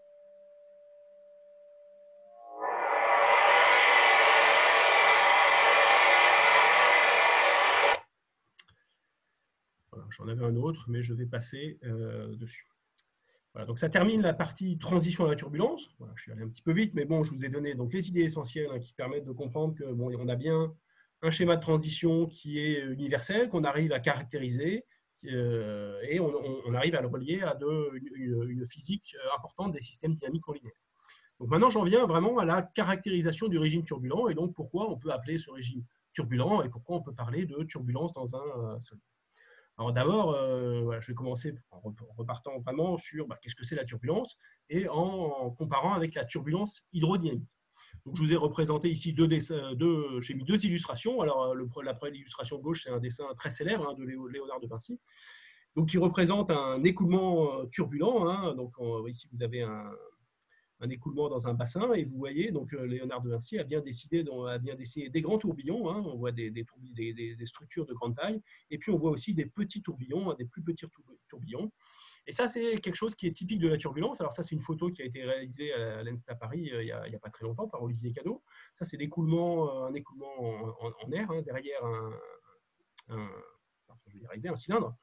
Voilà, j'en avais un autre, mais je vais passer dessus. Voilà, donc ça termine la partie transition à la turbulence. Voilà, je suis allé un petit peu vite, mais bon, je vous ai donné donc les idées essentielles qui permettent de comprendre que on a bien un schéma de transition qui est universel, qu'on arrive à caractériser, et on arrive à le relier à une physique importante des systèmes dynamiques non linéaires. Donc maintenant, j'en viens vraiment à la caractérisation du régime turbulent et donc pourquoi on peut appeler ce régime turbulent et pourquoi on peut parler de turbulence dans un solide. Alors d'abord, voilà, je vais commencer en repartant vraiment sur qu'est-ce que c'est la turbulence et en comparant avec la turbulence hydrodynamique. Donc, je vous ai représenté ici j'ai mis deux illustrations. Alors, la première illustration de gauche, c'est un dessin très célèbre de Léonard de Vinci, donc qui représente un écoulement turbulent. Donc, ici, vous avez un écoulement dans un bassin et vous voyez, donc Léonard de Vinci a bien dessiné des grands tourbillons. On voit des structures de grande taille et puis on voit aussi des petits tourbillons, des plus petits tourbillons. Et ça, c'est quelque chose qui est typique de la turbulence. Alors ça, c'est une photo qui a été réalisée à l'ENSTA Paris il n'y a pas très longtemps par Olivier Cadot. Ça, c'est un écoulement en air derrière un cylindre.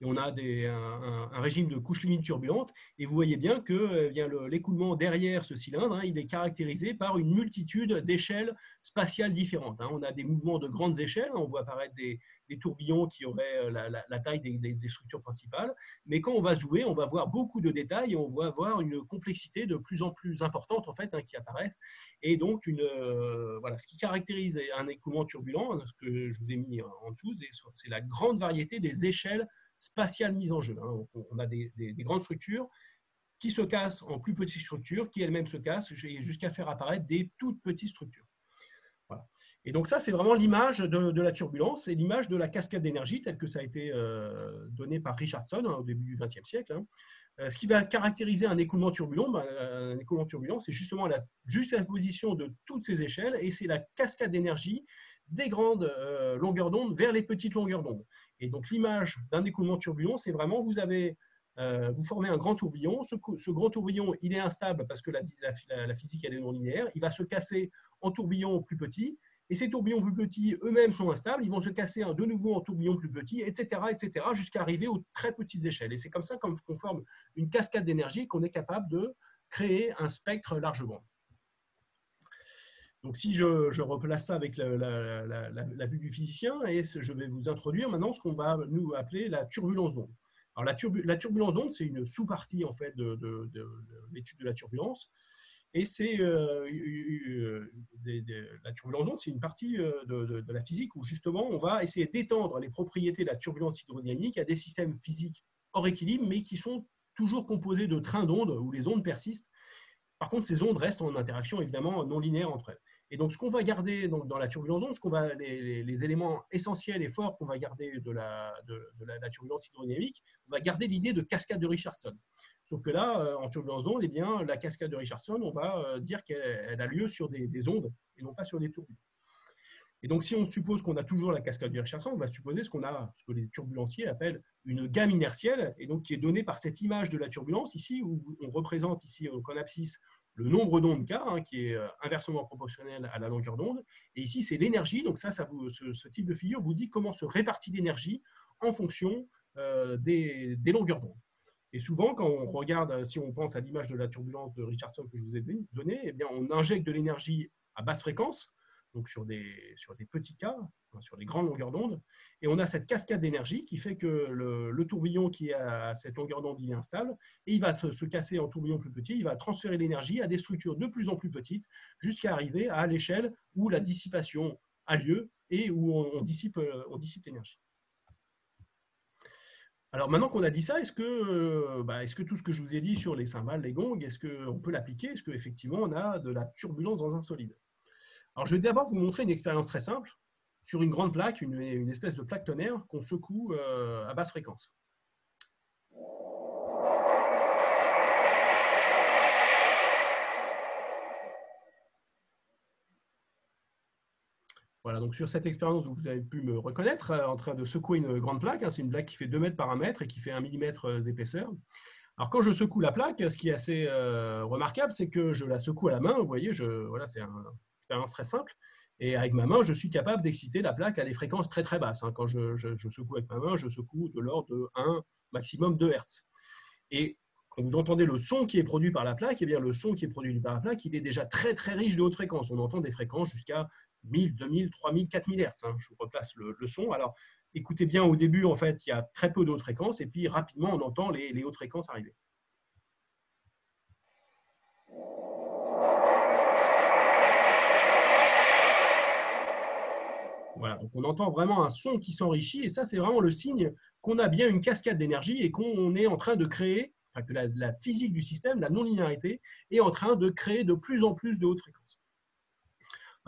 Et on a un régime de couche limite turbulente. Et vous voyez bien que l'écoulement derrière ce cylindre, il est caractérisé par une multitude d'échelles spatiales différentes. On a des mouvements de grandes échelles. On voit apparaître des tourbillons qui auraient la taille des structures principales. Mais quand on va zoomer, on va voir beaucoup de détails et on va voir une complexité de plus en plus importante en fait, qui apparaît. Et donc, ce qui caractérise un écoulement turbulent, ce que je vous ai mis en dessous, c'est la grande variété des échelles spatiales mises en jeu. On a des grandes structures qui se cassent en plus petites structures, qui elles-mêmes se cassent jusqu'à faire apparaître des toutes petites structures. Voilà. Et donc ça, c'est vraiment l'image de la turbulence et l'image de la cascade d'énergie telle que ça a été donné par Richardson au début du XXe siècle. Ce qui va caractériser un écoulement turbulent, c'est justement la juxtaposition de toutes ces échelles et c'est la cascade d'énergie des grandes longueurs d'onde vers les petites longueurs d'onde. Et donc l'image d'un écoulement turbulent, c'est vraiment vous formez un grand tourbillon. Ce grand tourbillon, il est instable parce que la physique elle est non linéaire. Il va se casser en tourbillons plus petits. Et ces tourbillons plus petits, eux-mêmes, sont instables. Ils vont se casser de nouveau en tourbillons plus petits, etc., jusqu'à arriver aux très petites échelles. Et c'est comme ça qu'on forme une cascade d'énergie, qu'on est capable de créer un spectre large bande. Donc, si je replace ça avec la vue du physicien, et je vais vous introduire maintenant ce qu'on va nous appeler la turbulence d'onde. Alors, la turbulence d'onde, c'est une sous-partie en fait de l'étude de la turbulence. Et la turbulence d'onde, c'est une partie de la physique où justement on va essayer d'étendre les propriétés de la turbulence hydrodynamique à des systèmes physiques hors équilibre, mais qui sont toujours composés de trains d'ondes où les ondes persistent. Par contre, ces ondes restent en interaction évidemment non linéaire entre elles. Et donc, ce qu'on va garder dans la turbulence d'onde, les éléments essentiels et forts qu'on va garder de la turbulence hydrodynamique, on va garder l'idée de cascade de Richardson. Sauf que là, en turbulence d'onde, la cascade de Richardson, on va dire qu'elle a lieu sur des ondes et non pas sur des tourbillons. Et donc, si on suppose qu'on a toujours la cascade de Richardson, on va supposer ce que les turbulenciers appellent une gamme inertielle, et donc qui est donnée par cette image de la turbulence ici, où on représente ici en abscisse le nombre d'ondes K, qui est inversement proportionnel à la longueur d'onde. Et ici, c'est l'énergie. Donc ce type de figure vous dit comment se répartit l'énergie en fonction des longueurs d'onde. Et souvent, quand on regarde, si on pense à l'image de la turbulence de Richardson que je vous ai donnée, eh bien, on injecte de l'énergie à basse fréquence, donc sur des petits cas, sur des grandes longueurs d'onde, et on a cette cascade d'énergie qui fait que le tourbillon qui est à cette longueur d'onde, il est instable, et il va se casser en tourbillon plus petit, il va transférer l'énergie à des structures de plus en plus petites, jusqu'à arriver à l'échelle où la dissipation a lieu et où on dissipe l'énergie. Alors maintenant qu'on a dit ça, est-ce que tout ce que je vous ai dit sur les cymbales, les gongs, est-ce qu'on peut l'appliquer? Est-ce qu'effectivement on a de la turbulence dans un solide? Alors je vais d'abord vous montrer une expérience très simple sur une grande plaque, une espèce de plaque tonnerre qu'on secoue à basse fréquence. Voilà, donc sur cette expérience, vous avez pu me reconnaître en train de secouer une grande plaque. C'est une plaque qui fait 2 mètres par 1 mètre et qui fait 1 mm d'épaisseur. Alors quand je secoue la plaque, ce qui est assez remarquable, c'est que je la secoue à la main. Vous voyez, voilà, c'est une expérience très simple. Et avec ma main, je suis capable d'exciter la plaque à des fréquences très très basses. Quand je secoue avec ma main, je secoue de l'ordre de 1, maximum 2 Hz. Et quand vous entendez le son qui est produit par la plaque, eh bien, le son qui est produit par la plaque, il est déjà très très riche de haute fréquence. On entend des fréquences jusqu'à 1000, 2000, 3000, 4000 Hz. Je replace le son. Alors, écoutez bien, au début, en fait, il y a très peu de hautes fréquences, et puis rapidement, on entend les hautes fréquences arriver. Voilà, donc on entend vraiment un son qui s'enrichit, et ça, c'est vraiment le signe qu'on a bien une cascade d'énergie et qu'on est en train de créer, enfin, que la physique du système, la non-linéarité, est en train de créer de plus en plus de hautes fréquences.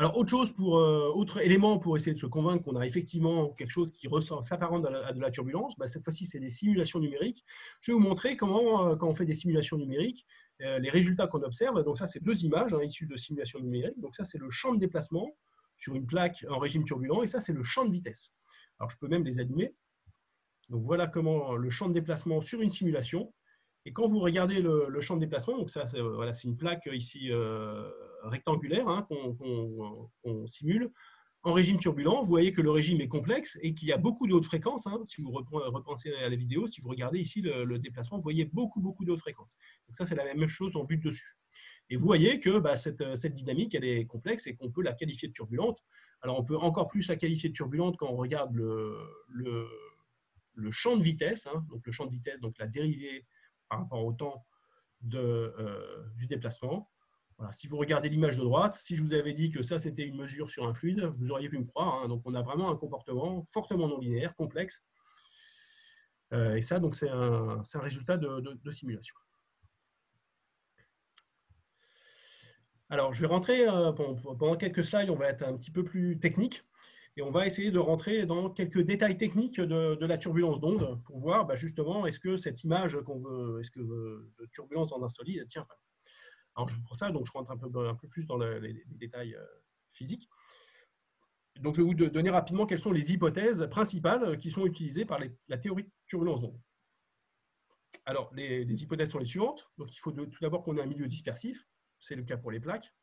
Alors, autre élément pour essayer de se convaincre qu'on a effectivement quelque chose qui s'apparente à de la turbulence, cette fois-ci, c'est des simulations numériques. Je vais vous montrer comment, quand on fait des simulations numériques, les résultats qu'on observe. Donc ça, c'est 2 images issues de simulations numériques. Donc ça, c'est le champ de déplacement sur une plaque en régime turbulent, et ça, c'est le champ de vitesse. Alors, je peux même les animer. Donc voilà comment le champ de déplacement sur une simulation. Et quand vous regardez le champ de déplacement, donc ça, voilà, c'est une plaque ici rectangulaire qu'on simule en régime turbulent. Vous voyez que le régime est complexe et qu'il y a beaucoup de hautes fréquences. Si vous repensez à la vidéo, si vous regardez ici le déplacement, vous voyez beaucoup de hautes fréquences. Donc ça, c'est la même chose en but dessus. Et vous voyez que cette dynamique, elle est complexe et qu'on peut la qualifier de turbulente. Alors, on peut encore plus la qualifier de turbulente quand on regarde le champ de vitesse. Donc, le champ de vitesse, donc la dérivée par rapport au temps du déplacement. Voilà. Si vous regardez l'image de droite, si je vous avais dit que ça, c'était une mesure sur un fluide, vous auriez pu me croire. Donc, on a vraiment un comportement fortement non linéaire, complexe. Et ça, donc, c'est un résultat de simulation. Alors, je vais rentrer, pendant quelques slides, on va être un petit peu plus technique. Et on va essayer de rentrer dans quelques détails techniques de la turbulence d'onde pour voir justement, est-ce que cette image qu'on veut, est-ce que de turbulence dans un solide, tient vraiment. Alors pour ça, donc, je rentre un peu plus dans les détails physiques. Donc je vais vous donner rapidement quelles sont les hypothèses principales qui sont utilisées par la théorie de turbulence d'onde. Alors les hypothèses sont les suivantes. Donc il faut tout d'abord qu'on ait un milieu dispersif, c'est le cas pour les plaques.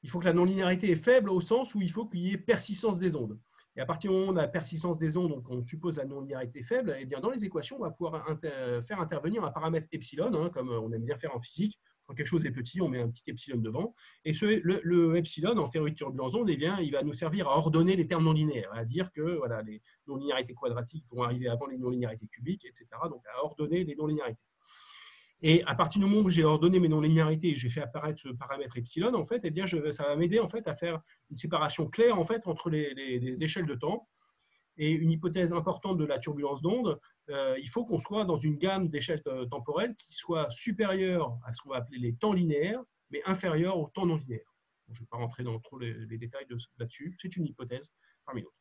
Il faut que la non-linéarité est faible au sens où il faut qu'il y ait persistance des ondes. Et à partir du moment où on a persistance des ondes, donc on suppose la non-linéarité faible, et bien dans les équations, on va pouvoir faire intervenir un paramètre epsilon, comme on aime bien faire en physique. Quand quelque chose est petit, on met un petit epsilon devant. Et le epsilon, en théorie de turbulence d'onde, il va nous servir à ordonner les termes non-linéaires, à dire que voilà, les non-linéarités quadratiques vont arriver avant les non-linéarités cubiques, etc. Donc à ordonner les non-linéarités. Et à partir du moment où j'ai ordonné mes non-linéarités et j'ai fait apparaître ce paramètre epsilon, en fait, eh bien, ça va m'aider en fait, à faire une séparation claire en fait, entre les échelles de temps. Et une hypothèse importante de la turbulence d'onde, il faut qu'on soit dans une gamme d'échelles temporelles qui soit supérieure à ce qu'on va appeler les temps linéaires, mais inférieure au temps non linéaire. Bon, je ne vais pas rentrer dans trop les détails là-dessus, c'est une hypothèse parmi d'autres.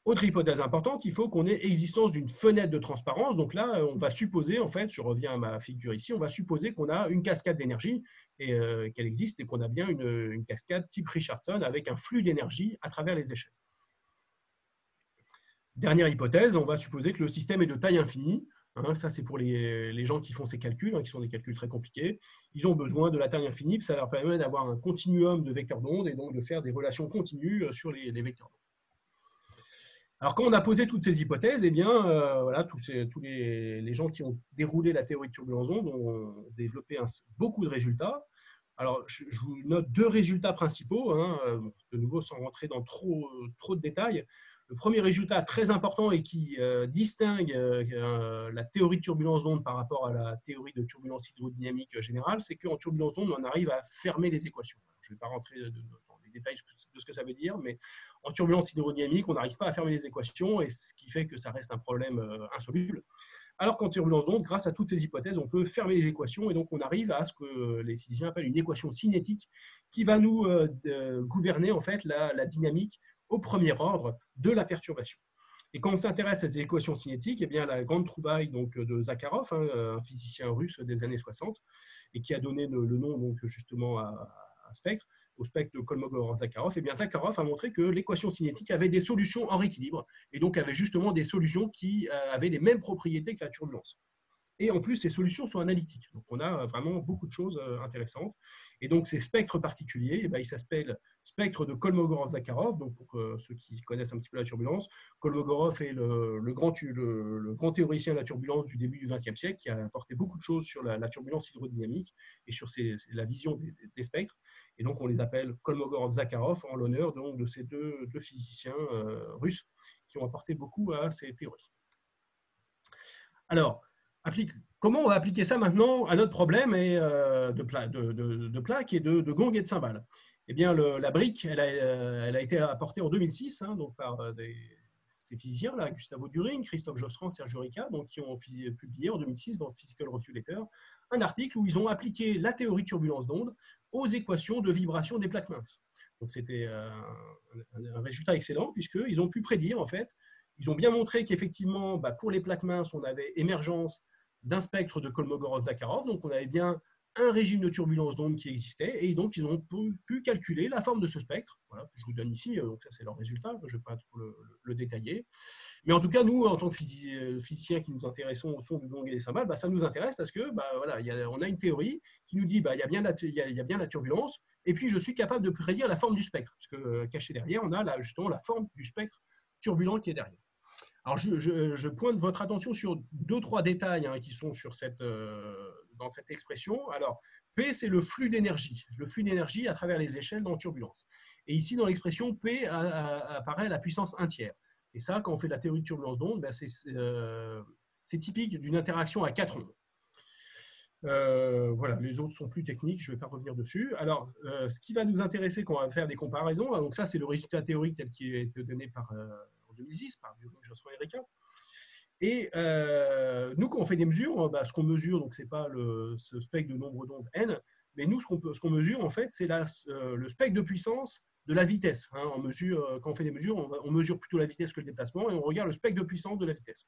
Autre hypothèse importante, il faut qu'on ait existence d'une fenêtre de transparence. Donc là, on va supposer, en fait, je reviens à ma figure ici, on va supposer qu'on a une cascade d'énergie et qu'elle existe et qu'on a bien une cascade type Richardson avec un flux d'énergie à travers les échelles. Dernière hypothèse, on va supposer que le système est de taille infinie. Ça, c'est pour les gens qui font ces calculs, qui sont des calculs très compliqués. Ils ont besoin de la taille infinie, puis ça leur permet d'avoir un continuum de vecteurs d'onde et donc de faire des relations continues sur les vecteurs d'onde. Alors, quand on a posé toutes ces hypothèses, eh bien, voilà, tous les gens qui ont déroulé la théorie de turbulence d'onde ont développé beaucoup de résultats. Alors, je vous note 2 résultats principaux, de nouveau sans rentrer dans trop de détails. Le premier résultat très important et qui distingue la théorie de turbulence d'onde par rapport à la théorie de turbulence hydrodynamique générale, c'est qu'en turbulence d'onde, on arrive à fermer les équations. Je ne vais pas rentrer dans les détails de ce que ça veut dire, mais en turbulence hydrodynamique, on n'arrive pas à fermer les équations, et ce qui fait que ça reste un problème insoluble. Alors qu'en turbulence d'onde, grâce à toutes ces hypothèses, on peut fermer les équations, et donc on arrive à ce que les physiciens appellent une équation cinétique qui va nous gouverner en fait la dynamique au premier ordre de la perturbation. Et quand on s'intéresse à ces équations cinétiques, eh bien, la grande trouvaille donc, de Zakharov, un physicien russe des années 60, et qui a donné le nom donc, justement au spectre de Kolmogorov-Zakharov, eh bien, Zakharov a montré que l'équation cinétique avait des solutions en rééquilibre, et donc avait justement des solutions qui avaient les mêmes propriétés que la turbulence. Et en plus, ces solutions sont analytiques. Donc, on a vraiment beaucoup de choses intéressantes. Et donc, ces spectres particuliers, eh bien, ils s'appellent spectre de Kolmogorov-Zakharov. Donc, pour ceux qui connaissent un petit peu la turbulence, Kolmogorov est le grand théoricien de la turbulence du début du XXe siècle qui a apporté beaucoup de choses sur la turbulence hydrodynamique et sur la vision des spectres. Et donc, on les appelle Kolmogorov-Zakharov en l'honneur de ces deux physiciens russes qui ont apporté beaucoup à ces théories. Alors, comment on va appliquer ça maintenant à notre problème de plaques et de gongs et de cymbales? Eh bien, la brique, elle a été apportée en 2006 donc par ces physiciens, là, Gustavo Düring, Christophe Josserand, Sergio Rica, donc, qui ont publié en 2006 dans Physical Review Letter un article où ils ont appliqué la théorie de turbulence d'onde aux équations de vibration des plaques minces. Donc, c'était un résultat excellent puisqu'ils ont pu prédire, en fait, ils ont bien montré qu'effectivement, pour les plaques minces, on avait émergence d'un spectre de Kolmogorov-Zakharov, donc on avait bien un régime de turbulence d'onde qui existait, et donc ils ont pu calculer la forme de ce spectre. Voilà, je vous donne ici, donc ça c'est leur résultat, je ne vais pas trop le détailler. Mais en tout cas, nous, en tant que physiciens qui nous intéressons au son du gong et des cymbales, ça nous intéresse parce que voilà, on a une théorie qui nous dit il y a bien la turbulence, et puis je suis capable de prédire la forme du spectre, parce que caché derrière, on a justement la forme du spectre turbulent qui est derrière. Alors, je pointe votre attention sur 2-3 détails qui sont dans cette expression. Alors, P, c'est le flux d'énergie à travers les échelles dans turbulence. Et ici, dans l'expression, P apparaît à la puissance 1 tiers. Et ça, quand on fait de la théorie de turbulence d'onde, c'est typique d'une interaction à 4 ondes. Voilà, les autres sont plus techniques, je ne vais pas revenir dessus. Alors, ce qui va nous intéresser quand on va faire des comparaisons, donc ça, c'est le résultat théorique tel qu'il a été donné en 2010 par Düring, Josserand et Rica. Et nous, quand on fait des mesures, ce qu'on mesure, donc ce n'est pas ce spectre de nombre d'ondes n, mais nous, ce qu'on mesure, en fait, c'est le spectre de puissance de la vitesse. On mesure, quand on fait des mesures, on mesure plutôt la vitesse que le déplacement, et on regarde le spectre de puissance de la vitesse.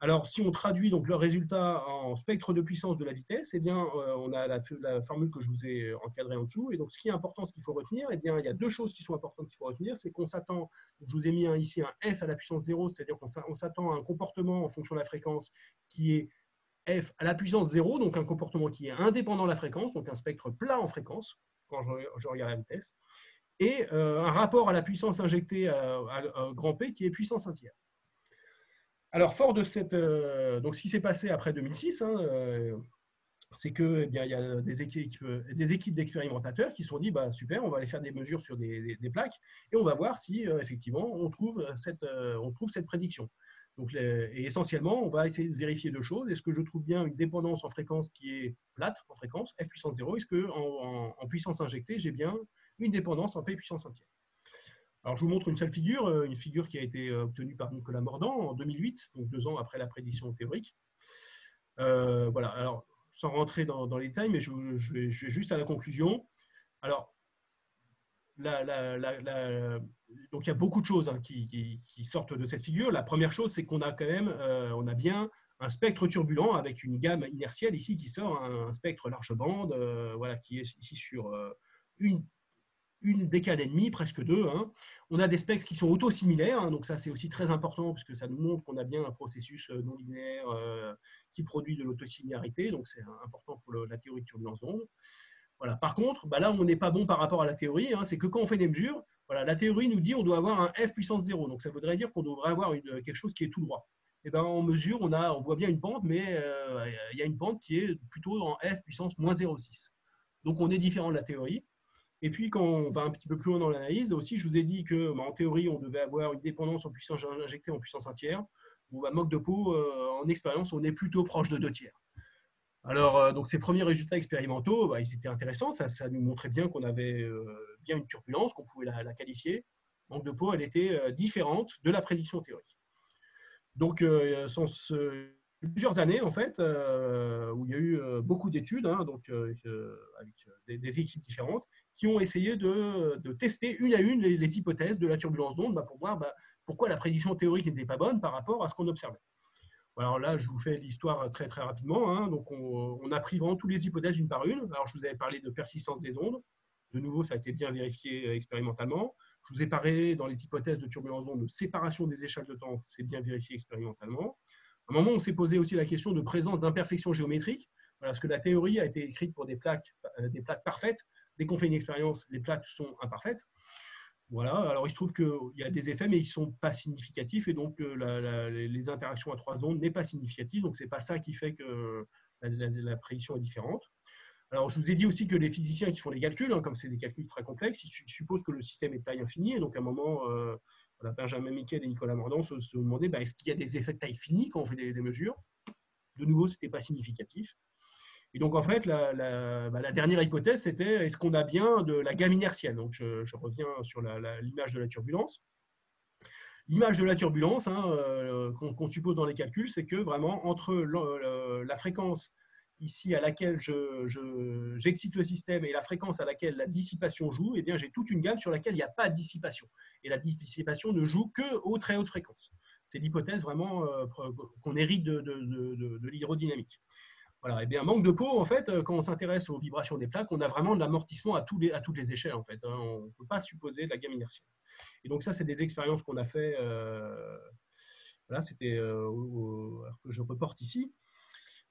Alors, si on traduit donc le résultat en spectre de puissance de la vitesse, eh bien, on a la formule que je vous ai encadrée en dessous. Et donc, ce qui est important, ce qu'il faut retenir, eh bien, il y a 2 choses qui sont importantes qu'il faut retenir. C'est qu'on s'attend, je vous ai mis ici un f à la puissance 0, c'est-à-dire qu'on s'attend à un comportement en fonction de la fréquence qui est f à la puissance 0, donc un comportement qui est indépendant de la fréquence, donc un spectre plat en fréquence, quand je regarde la vitesse, et un rapport à la puissance injectée à grand P qui est puissance 1 tiers. Alors, fort de donc, ce qui s'est passé après 2006, c'est qu'il y a des équipes d'expérimentateurs qui se sont dit super, on va aller faire des mesures sur des plaques et on va voir si effectivement on trouve cette prédiction. Donc, et essentiellement, on va essayer de vérifier 2 choses. Est-ce que je trouve bien une dépendance en fréquence qui est plate en fréquence, f puissance 0? Est-ce qu'en puissance injectée, j'ai bien une dépendance en p puissance 1 tiers? Alors, je vous montre une seule figure, une figure qui a été obtenue par Nicolas Mordant en 2008, donc 2 ans après la prédiction théorique. Voilà, alors, sans rentrer dans les détails, mais je vais juste à la conclusion. Alors, donc il y a beaucoup de choses qui sortent de cette figure. La première chose, c'est qu'on a quand même, on a bien un spectre turbulent avec une gamme inertielle ici qui sort, un spectre large bande, voilà, qui est ici sur une décade et demie, presque 2. On a des spectres qui sont auto-similaires, donc ça c'est aussi très important parce que ça nous montre qu'on a bien un processus non linéaire qui produit de l'autosimilarité, donc c'est important pour la théorie de turbulence d'onde. Voilà. Par contre, là où on n'est pas bon par rapport à la théorie, c'est que quand on fait des mesures, voilà, la théorie nous dit qu'on doit avoir un f puissance 0, donc ça voudrait dire qu'on devrait avoir quelque chose qui est tout droit. Et en mesure, on voit bien une pente, mais il y a une pente qui est plutôt en f puissance moins 0,6. Donc on est différent de la théorie. Et puis, quand on va un petit peu plus loin dans l'analyse, aussi, je vous ai dit qu'en théorie, on devait avoir une dépendance en puissance injectée en puissance 1 tiers. Moque de peau, en expérience, on est plutôt proche de 2 tiers. Alors, donc ces premiers résultats expérimentaux, ils étaient intéressants. Ça nous montrait bien qu'on avait bien une turbulence, qu'on pouvait la qualifier. Manque de peau, elle était différente de la prédiction théorique. Donc, plusieurs années, en fait, où il y a eu beaucoup d'études, donc, avec des équipes différentes, qui ont essayé de tester une à une les hypothèses de la turbulence d'onde pour voir pourquoi la prédiction théorique n'était pas bonne par rapport à ce qu'on observait. Alors là, je vous fais l'histoire très, très rapidement. Donc, on a pris vraiment toutes les hypothèses une par une. Alors, je vous avais parlé de persistance des ondes. De nouveau, ça a été bien vérifié expérimentalement. Je vous ai parlé dans les hypothèses de turbulence d'onde de séparation des échelles de temps. C'est bien vérifié expérimentalement. À un moment, on s'est posé aussi la question de présence d'imperfections géométriques. Voilà, parce que la théorie a été écrite pour des plaques parfaites. Dès qu'on fait une expérience, les plaques sont imparfaites. Voilà, alors il se trouve qu'il y a des effets, mais ils ne sont pas significatifs, et donc les interactions à 3 ondes n'est pas significative, donc ce n'est pas ça qui fait que la prédiction est différente. Alors, je vous ai dit aussi que les physiciens qui font les calculs, hein, comme c'est des calculs très complexes, ils supposent que le système est de taille infinie. Et donc, à un moment, voilà, Benjamin Miquel et Nicolas Mordant se demandaient est-ce qu'il y a des effets de taille finie quand on fait des mesures? De nouveau, ce n'était pas significatif. Et donc, en fait, la dernière hypothèse, c'était est-ce qu'on a bien de la gamme inertielle? Donc, je reviens sur l'image de la turbulence. L'image de la turbulence qu'on suppose dans les calculs, c'est que vraiment, entre la fréquence ici à laquelle j'excite le système et la fréquence à laquelle la dissipation joue, eh bien, j'ai toute une gamme sur laquelle il n'y a pas de dissipation. Et la dissipation ne joue qu'aux très hautes fréquences. C'est l'hypothèse vraiment qu'on hérite de l'hydrodynamique. Voilà. Et bien, manque de peau, en fait, quand on s'intéresse aux vibrations des plaques, on a vraiment de l'amortissement à toutes les échelles, en fait. On ne peut pas supposer de la gamme inertielle. Et donc, ça, c'est des expériences qu'on a fait. Voilà, c'était alors que je reporte ici.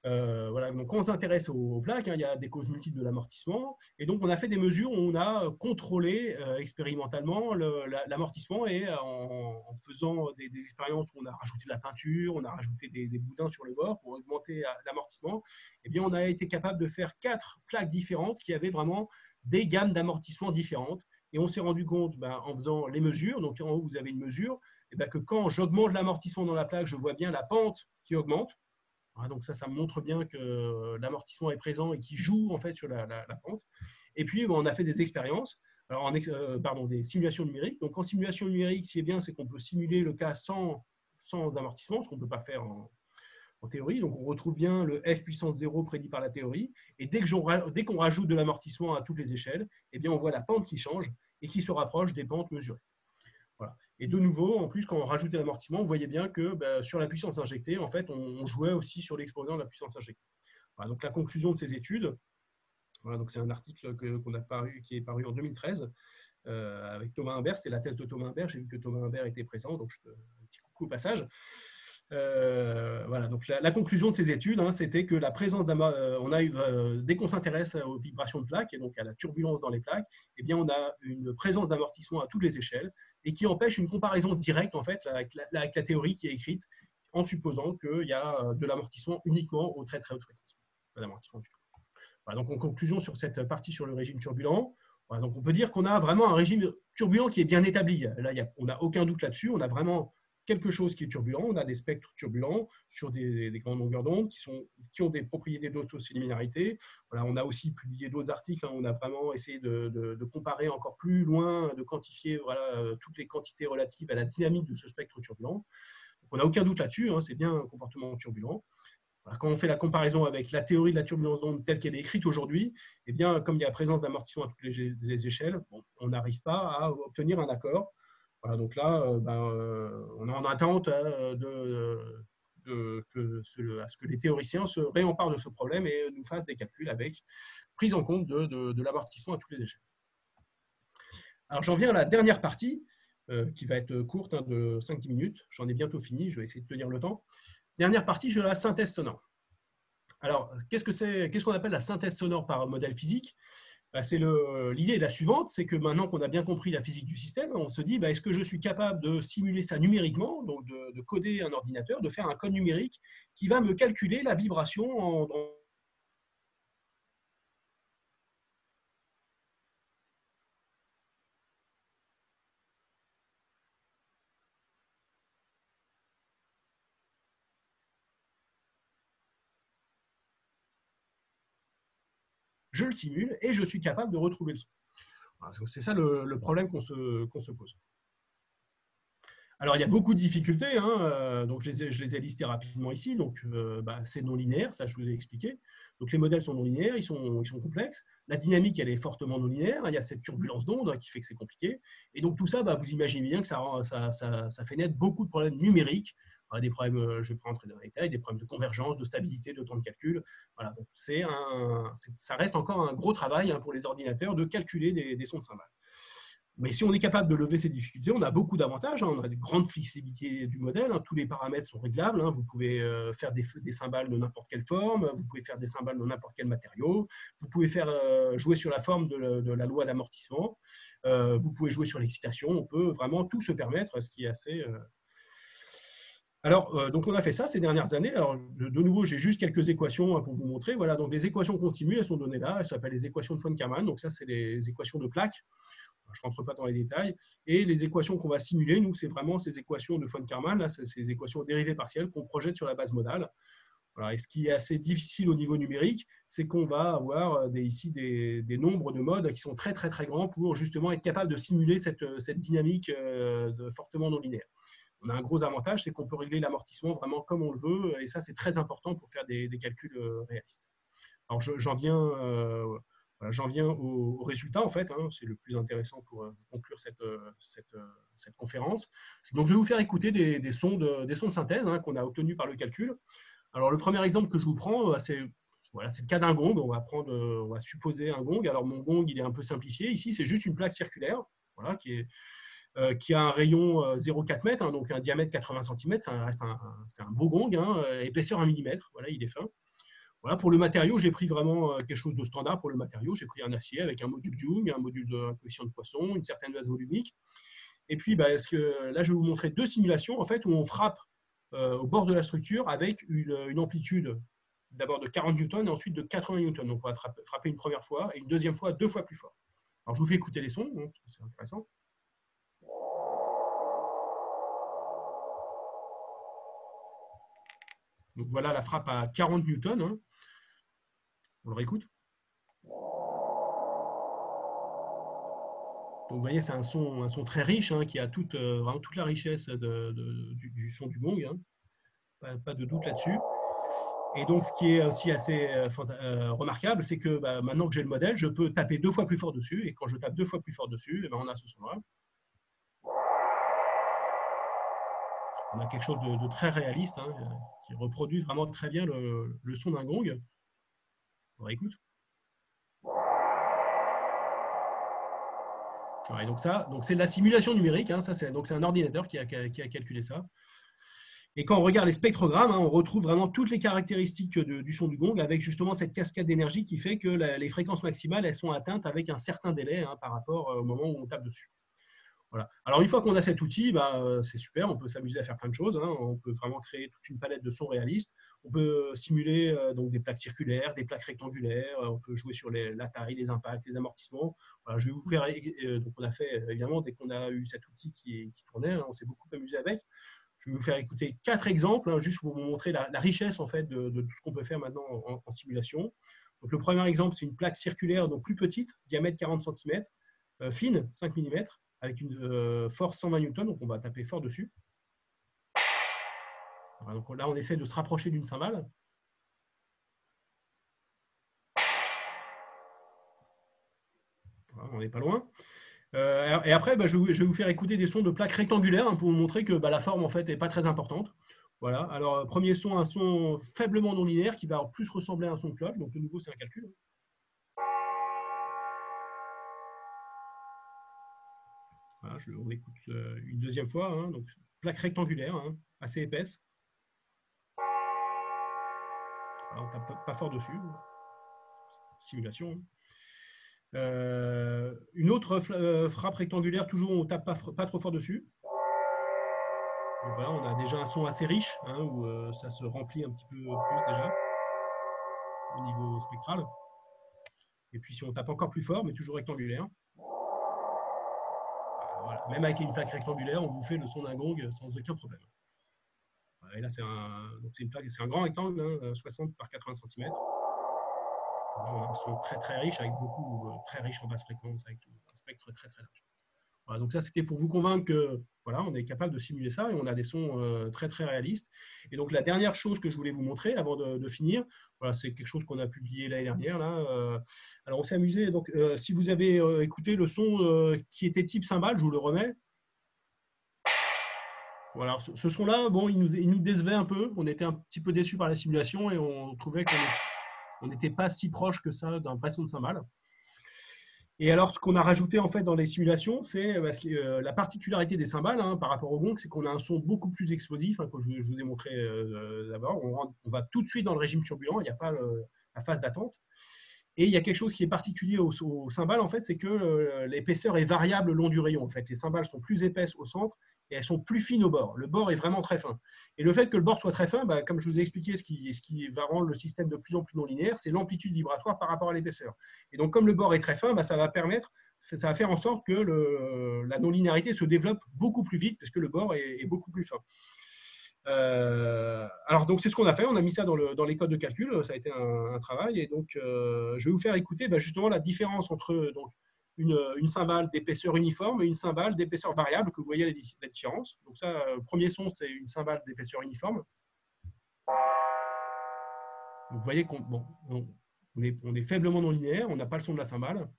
Voilà, donc quand on s'intéresse aux plaques, il y a des causes multiples de l'amortissement. Et donc, on a fait des mesures où on a contrôlé expérimentalement l'amortissement et en faisant des expériences où on a rajouté de la peinture, on a rajouté des boudins sur le bord pour augmenter l'amortissement. Eh bien, on a été capable de faire 4 plaques différentes qui avaient vraiment des gammes d'amortissement différentes. Et on s'est rendu compte en faisant les mesures, donc en haut, vous avez une mesure, que quand j'augmente l'amortissement dans la plaque, je vois bien la pente qui augmente. Donc ça montre bien que l'amortissement est présent et qu'il joue en fait sur la pente. Et puis, on a fait des expériences, alors des simulations numériques. Donc, en simulation numérique, ce qui est bien, c'est qu'on peut simuler le cas sans amortissement, ce qu'on ne peut pas faire en théorie. Donc, on retrouve bien le f puissance 0 prédit par la théorie. Et dès qu'on rajoute de l'amortissement à toutes les échelles, eh bien, on voit la pente qui change et qui se rapproche des pentes mesurées. Voilà. Et de nouveau, en plus, quand on rajoutait l'amortissement, vous voyez bien que sur la puissance injectée, en fait, on jouait aussi sur l'exposant de la puissance injectée. Voilà, donc la conclusion de ces études, voilà, donc c'est un article qui est paru en 2013 avec Thomas Humbert. C'était la thèse de Thomas Humbert. J'ai vu que Thomas Humbert était présent, donc un petit coucou au passage. Voilà, donc la conclusion de ces études, c'était que la présence dès qu'on s'intéresse aux vibrations de plaques et donc à la turbulence dans les plaques, eh bien, on a une présence d'amortissement à toutes les échelles et qui empêche une comparaison directe en fait avec la théorie qui est écrite en supposant qu'il y a de l'amortissement uniquement aux très très hautes fréquences. Pas d'amortissement du tout. Voilà, donc en conclusion sur cette partie sur le régime turbulent, voilà, donc on peut dire qu'on a vraiment un régime turbulent qui est bien établi. Là, on n'a aucun doute là-dessus. On a vraiment quelque chose qui est turbulent. On a des spectres turbulents sur des grandes longueurs d'onde qui ont des propriétés d'autosoliminarité. Voilà, on a aussi publié d'autres articles. On a vraiment essayé de comparer encore plus loin, de quantifier toutes les quantités relatives à la dynamique de ce spectre turbulent. Donc, on n'a aucun doute là-dessus. C'est bien un comportement turbulent. Voilà, quand on fait la comparaison avec la théorie de la turbulence d'onde telle qu'elle est écrite aujourd'hui, eh bien, comme il y a présence d'amortissement à toutes les échelles, on n'arrive pas à obtenir un accord. Voilà, donc là, on est en attente à ce que les théoriciens se réemparent de ce problème et nous fassent des calculs avec prise en compte de l'amortissement à toutes les échelles. Alors, j'en viens à la dernière partie, qui va être courte, de 5-10 minutes. J'en ai bientôt fini, je vais essayer de tenir le temps. Dernière partie, je la synthèse sonore. Alors, qu'est-ce qu'on appelle la synthèse sonore par modèle physique? L'idée est la suivante, c'est que maintenant qu'on a bien compris la physique du système, on se dit, est-ce que je suis capable de simuler ça numériquement, donc de coder un ordinateur, de faire un code numérique qui va me calculer la vibration je le simule et je suis capable de retrouver le son. Voilà, c'est ça le problème qu'on se pose. Alors, il y a beaucoup de difficultés, donc je les ai listées rapidement ici. Donc, c'est non linéaire, ça je vous ai expliqué. Donc, les modèles sont non linéaires, ils sont complexes. La dynamique, elle est fortement non linéaire. Il y a cette turbulence d'onde qui fait que c'est compliqué. Et donc, tout ça, vous imaginez bien que ça fait naître beaucoup de problèmes numériques. Des problèmes, je ne vais pas rentrer dans les détails, des problèmes de convergence, de stabilité, de temps de calcul. Voilà, donc ça reste encore un gros travail pour les ordinateurs de calculer des sons de cymbales. Mais si on est capable de lever ces difficultés, on a beaucoup d'avantages. On a une grande flexibilité du modèle. Tous les paramètres sont réglables. Vous pouvez faire des cymbales de n'importe quelle forme. Vous pouvez faire des cymbales de n'importe quel matériau. Vous pouvez faire jouer sur la forme de la loi d'amortissement. Vous pouvez jouer sur l'excitation. On peut vraiment tout se permettre, ce qui est assez Alors, donc on a fait ça ces dernières années. Alors, de nouveau, j'ai juste quelques équations pour vous montrer. Voilà, donc les équations qu'on simule, elles sont données là. Elles s'appellent les équations de von Karman. Donc ça, c'est les équations de Planck. Je ne rentre pas dans les détails. Et les équations qu'on va simuler, nous, c'est vraiment ces équations de von Karman, là, ces équations dérivées partielles qu'on projette sur la base modale. Voilà. Et ce qui est assez difficile au niveau numérique, c'est qu'on va avoir ici des nombres de modes qui sont très, très, très grands pour justement être capable de simuler cette dynamique fortement non linéaire. On a un gros avantage, c'est qu'on peut régler l'amortissement vraiment comme on le veut. Et ça, c'est très important pour faire des calculs réalistes. Alors, j'en viens au résultat, en fait. Hein, c'est le plus intéressant pour conclure cette conférence. Donc, je vais vous faire écouter des sons de synthèse qu'on a obtenus par le calcul. Alors, le premier exemple que je vous prends, c'est le cas d'un gong. On va supposer un gong. Alors, mon gong, il est un peu simplifié. Ici, c'est juste une plaque circulaire voilà, qui a un rayon 0,4 m, donc un diamètre 80 cm. C'est un beau gong, épaisseur 1 mm. Voilà, il est fin. Voilà, pour le matériau, j'ai pris vraiment quelque chose de standard pour le matériau. J'ai pris un acier avec un module Young, un module de coefficient de Poisson, une certaine masse volumique. Et puis, là, je vais vous montrer deux simulations en fait, où on frappe au bord de la structure avec une amplitude d'abord de 40 newtons et ensuite de 80 newtons. Donc, on va frapper une première fois et une deuxième fois 2 fois plus fort. Alors, je vous fais écouter les sons, parce que c'est intéressant. Donc, voilà la frappe à 40 newtons. On le réécoute. Donc, vous voyez, c'est un son très riche qui a vraiment toute la richesse du son du gong. Pas de doute là-dessus. Et donc, ce qui est aussi assez remarquable, c'est que maintenant que j'ai le modèle, je peux taper 2 fois plus fort dessus. Et quand je tape 2 fois plus fort dessus, on a ce son-là. On a quelque chose de très réaliste qui reproduit vraiment très bien le son d'un gong. On réécoute. Et donc c'est de la simulation numérique. Donc c'est un ordinateur qui a calculé ça. Et quand on regarde les spectrogrammes, on retrouve vraiment toutes les caractéristiques du son du gong avec justement cette cascade d'énergie qui fait que les fréquences maximales, elles sont atteintes avec un certain délai par rapport au moment où on tape dessus. Voilà. Alors, une fois qu'on a cet outil, c'est super, on peut s'amuser à faire plein de choses. On peut vraiment créer toute une palette de sons réalistes. On peut simuler donc des plaques circulaires, des plaques rectangulaires. On peut jouer sur la taille, les impacts, les amortissements. Voilà, je vais vous faire. Donc, on a fait, évidemment, dès qu'on a eu cet outil qui tournait, on s'est beaucoup amusé avec. Je vais vous faire écouter 4 exemples, juste pour vous montrer la richesse en fait, de tout ce qu'on peut faire maintenant en simulation. Donc, le premier exemple, c'est une plaque circulaire, donc plus petite, diamètre 40 cm, fine, 5 mm, avec une force 120 newtons, donc on va taper fort dessus. Voilà, donc là, on essaie de se rapprocher d'une cymbale. Voilà, on n'est pas loin. Et après, je vais vous faire écouter des sons de plaques rectangulaires pour vous montrer que la forme en fait n'est pas très importante. Voilà. Alors, premier son, un son faiblement non linéaire qui va plus ressembler à un son de cloche. Donc, de nouveau, c'est un calcul. Voilà, on écoute une deuxième fois. Donc, plaque rectangulaire, assez épaisse. Alors, on tape pas fort dessus. Simulation. Une autre frappe rectangulaire, toujours on ne tape pas trop fort dessus. Donc voilà, on a déjà un son assez riche, où ça se remplit un petit peu plus déjà au niveau spectral. Et puis si on tape encore plus fort, mais toujours rectangulaire, voilà. Même avec une plaque rectangulaire, on vous fait le son d'un gong sans aucun problème. Et là, c'est un grand rectangle, 60 par 80 cm. Là, on a un son très très riche, avec très riche en basse fréquence, avec un spectre très très large. Voilà, donc ça, c'était pour vous convaincre que on est capable de simuler ça et on a des sons très très réalistes. Et donc la dernière chose que je voulais vous montrer avant de finir, c'est quelque chose qu'on a publié l'année dernière. Alors on s'est amusé. Donc si vous avez écouté le son qui était type cymbale, je vous le remets. Voilà, ce son-là, il nous décevait un peu. On était un petit peu déçus par la simulation et on trouvait qu'on n'était pas si proche que ça d'un vrai son de cymbale. Et alors, ce qu'on a rajouté en fait dans les simulations, c'est la particularité des cymbales par rapport au gong, c'est qu'on a un son beaucoup plus explosif, que je vous ai montré d'abord. On va tout de suite dans le régime turbulent, il n'y a pas la phase d'attente. Et il y a quelque chose qui est particulier au cymbales, en fait, c'est que l'épaisseur est variable le long du rayon. En fait, les cymbales sont plus épaisses au centre et elles sont plus fines au bord. Le bord est vraiment très fin. Et le fait que le bord soit très fin, comme je vous ai expliqué, ce qui va rendre le système de plus en plus non linéaire, c'est l'amplitude vibratoire par rapport à l'épaisseur. Et donc, comme le bord est très fin, ça va faire en sorte que la non-linéarité se développe beaucoup plus vite parce que le bord est beaucoup plus fin. Alors donc c'est ce qu'on a fait, on a mis ça dans les codes de calcul, ça a été un travail, et donc je vais vous faire écouter justement la différence entre donc une cymbale d'épaisseur uniforme et une cymbale d'épaisseur variable, que vous voyez la différence. Donc ça, le premier son, c'est une cymbale d'épaisseur uniforme. Donc, vous voyez qu'on est faiblement non linéaire, on n'a pas le son de la cymbale.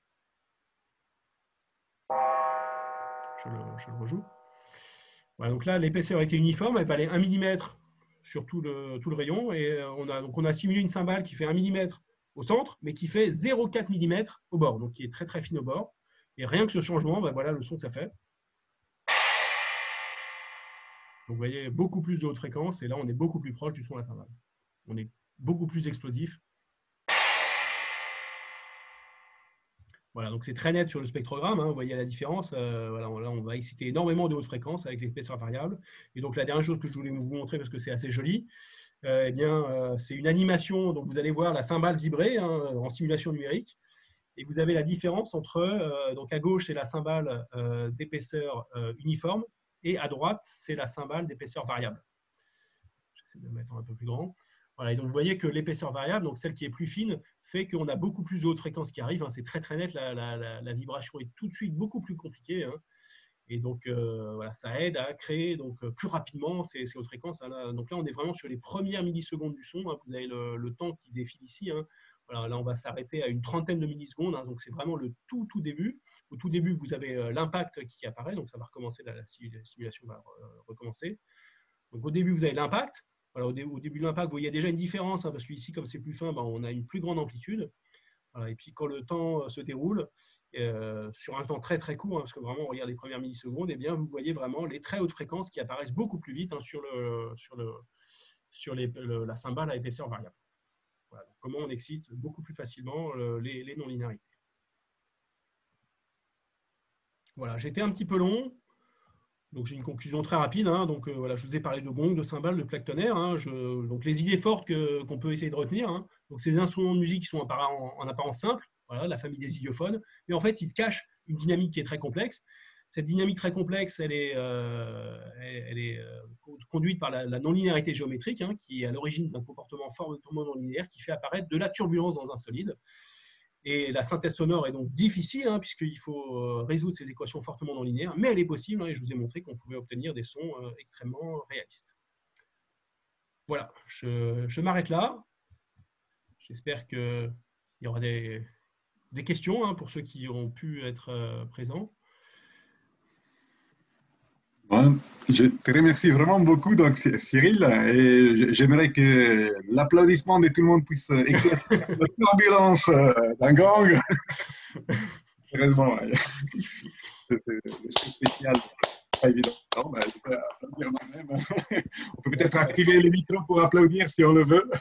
Je le rejoue. Voilà, donc là, l'épaisseur était uniforme, elle valait 1 mm sur tout le rayon, et on a simulé une cymbale qui fait 1 mm au centre, mais qui fait 0,4 mm au bord, donc qui est très très fine au bord. Et rien que ce changement, voilà le son que ça fait. Donc vous voyez, beaucoup plus de haute fréquence, et là on est beaucoup plus proche du son de la cymbale. On est beaucoup plus explosif. Voilà, donc c'est très net sur le spectrogramme, hein, vous voyez la différence. Voilà, là, on va exciter énormément de haute fréquence avec l'épaisseur variable. Et donc la dernière chose que je voulais vous montrer, parce que c'est assez joli, c'est une animation. Donc vous allez voir la cymbale vibrer, hein, en simulation numérique. Et vous avez la différence entre, donc à gauche, c'est la cymbale d'épaisseur uniforme, et à droite, c'est la cymbale d'épaisseur variable. J'essaie de le mettre un peu plus grand. Voilà, et donc vous voyez que l'épaisseur variable, donc celle qui est plus fine, fait qu'on a beaucoup plus de haute fréquence qui arrive. Hein, c'est très très net, la vibration est tout de suite beaucoup plus compliquée. Hein, et donc voilà, ça aide à créer donc, plus rapidement ces hautes fréquences. Hein, là, donc là, on est vraiment sur les premières millisecondes du son. Hein, vous avez le temps qui défile ici. Hein. Voilà, là, on va s'arrêter à une trentaine de millisecondes. Hein, donc c'est vraiment le tout début. Au tout début, vous avez l'impact qui apparaît. Donc ça va recommencer, la simulation va recommencer. Donc au début, vous avez l'impact. Voilà, au début de l'impact, il y a déjà une différence, hein, parce qu'ici, comme c'est plus fin, on a une plus grande amplitude. Voilà, et puis quand le temps se déroule, sur un temps très très court, hein, parce que vraiment on regarde les premières millisecondes, et bien vous voyez vraiment les très hautes fréquences qui apparaissent beaucoup plus vite, hein, sur la cymbale à épaisseur variable. Voilà, donc comment on excite beaucoup plus facilement les non-linéarités. Voilà, j'étais un petit peu long. Donc j'ai une conclusion très rapide. Hein. Donc voilà, je vous ai parlé de gong, de cymbales, de plaques tonnerres. Hein. Donc les idées fortes qu'on peut essayer de retenir. Hein. Donc ces instruments de musique qui sont en apparence simples, voilà, la famille des idiophones, mais en fait ils cachent une dynamique qui est très complexe. Cette dynamique très complexe, elle est conduite par la non-linéarité géométrique, hein, qui est à l'origine d'un comportement fortement non linéaire qui fait apparaître de la turbulence dans un solide. Et la synthèse sonore est donc difficile, hein, puisqu'il faut résoudre ces équations fortement non linéaires, mais elle est possible, hein, et je vous ai montré qu'on pouvait obtenir des sons extrêmement réalistes. Voilà, je m'arrête là. J'espère qu'il y aura des questions, hein, pour ceux qui ont pu être présents. Bon, je te remercie vraiment beaucoup, donc, Cyril, et j'aimerais que l'applaudissement de tout le monde puisse éclater la turbulence d'un gong. Heureusement, c'est spécial, pas évident. Non, je peux applaudir moi-même. On peut peut-être activer les micros pour applaudir si on le veut.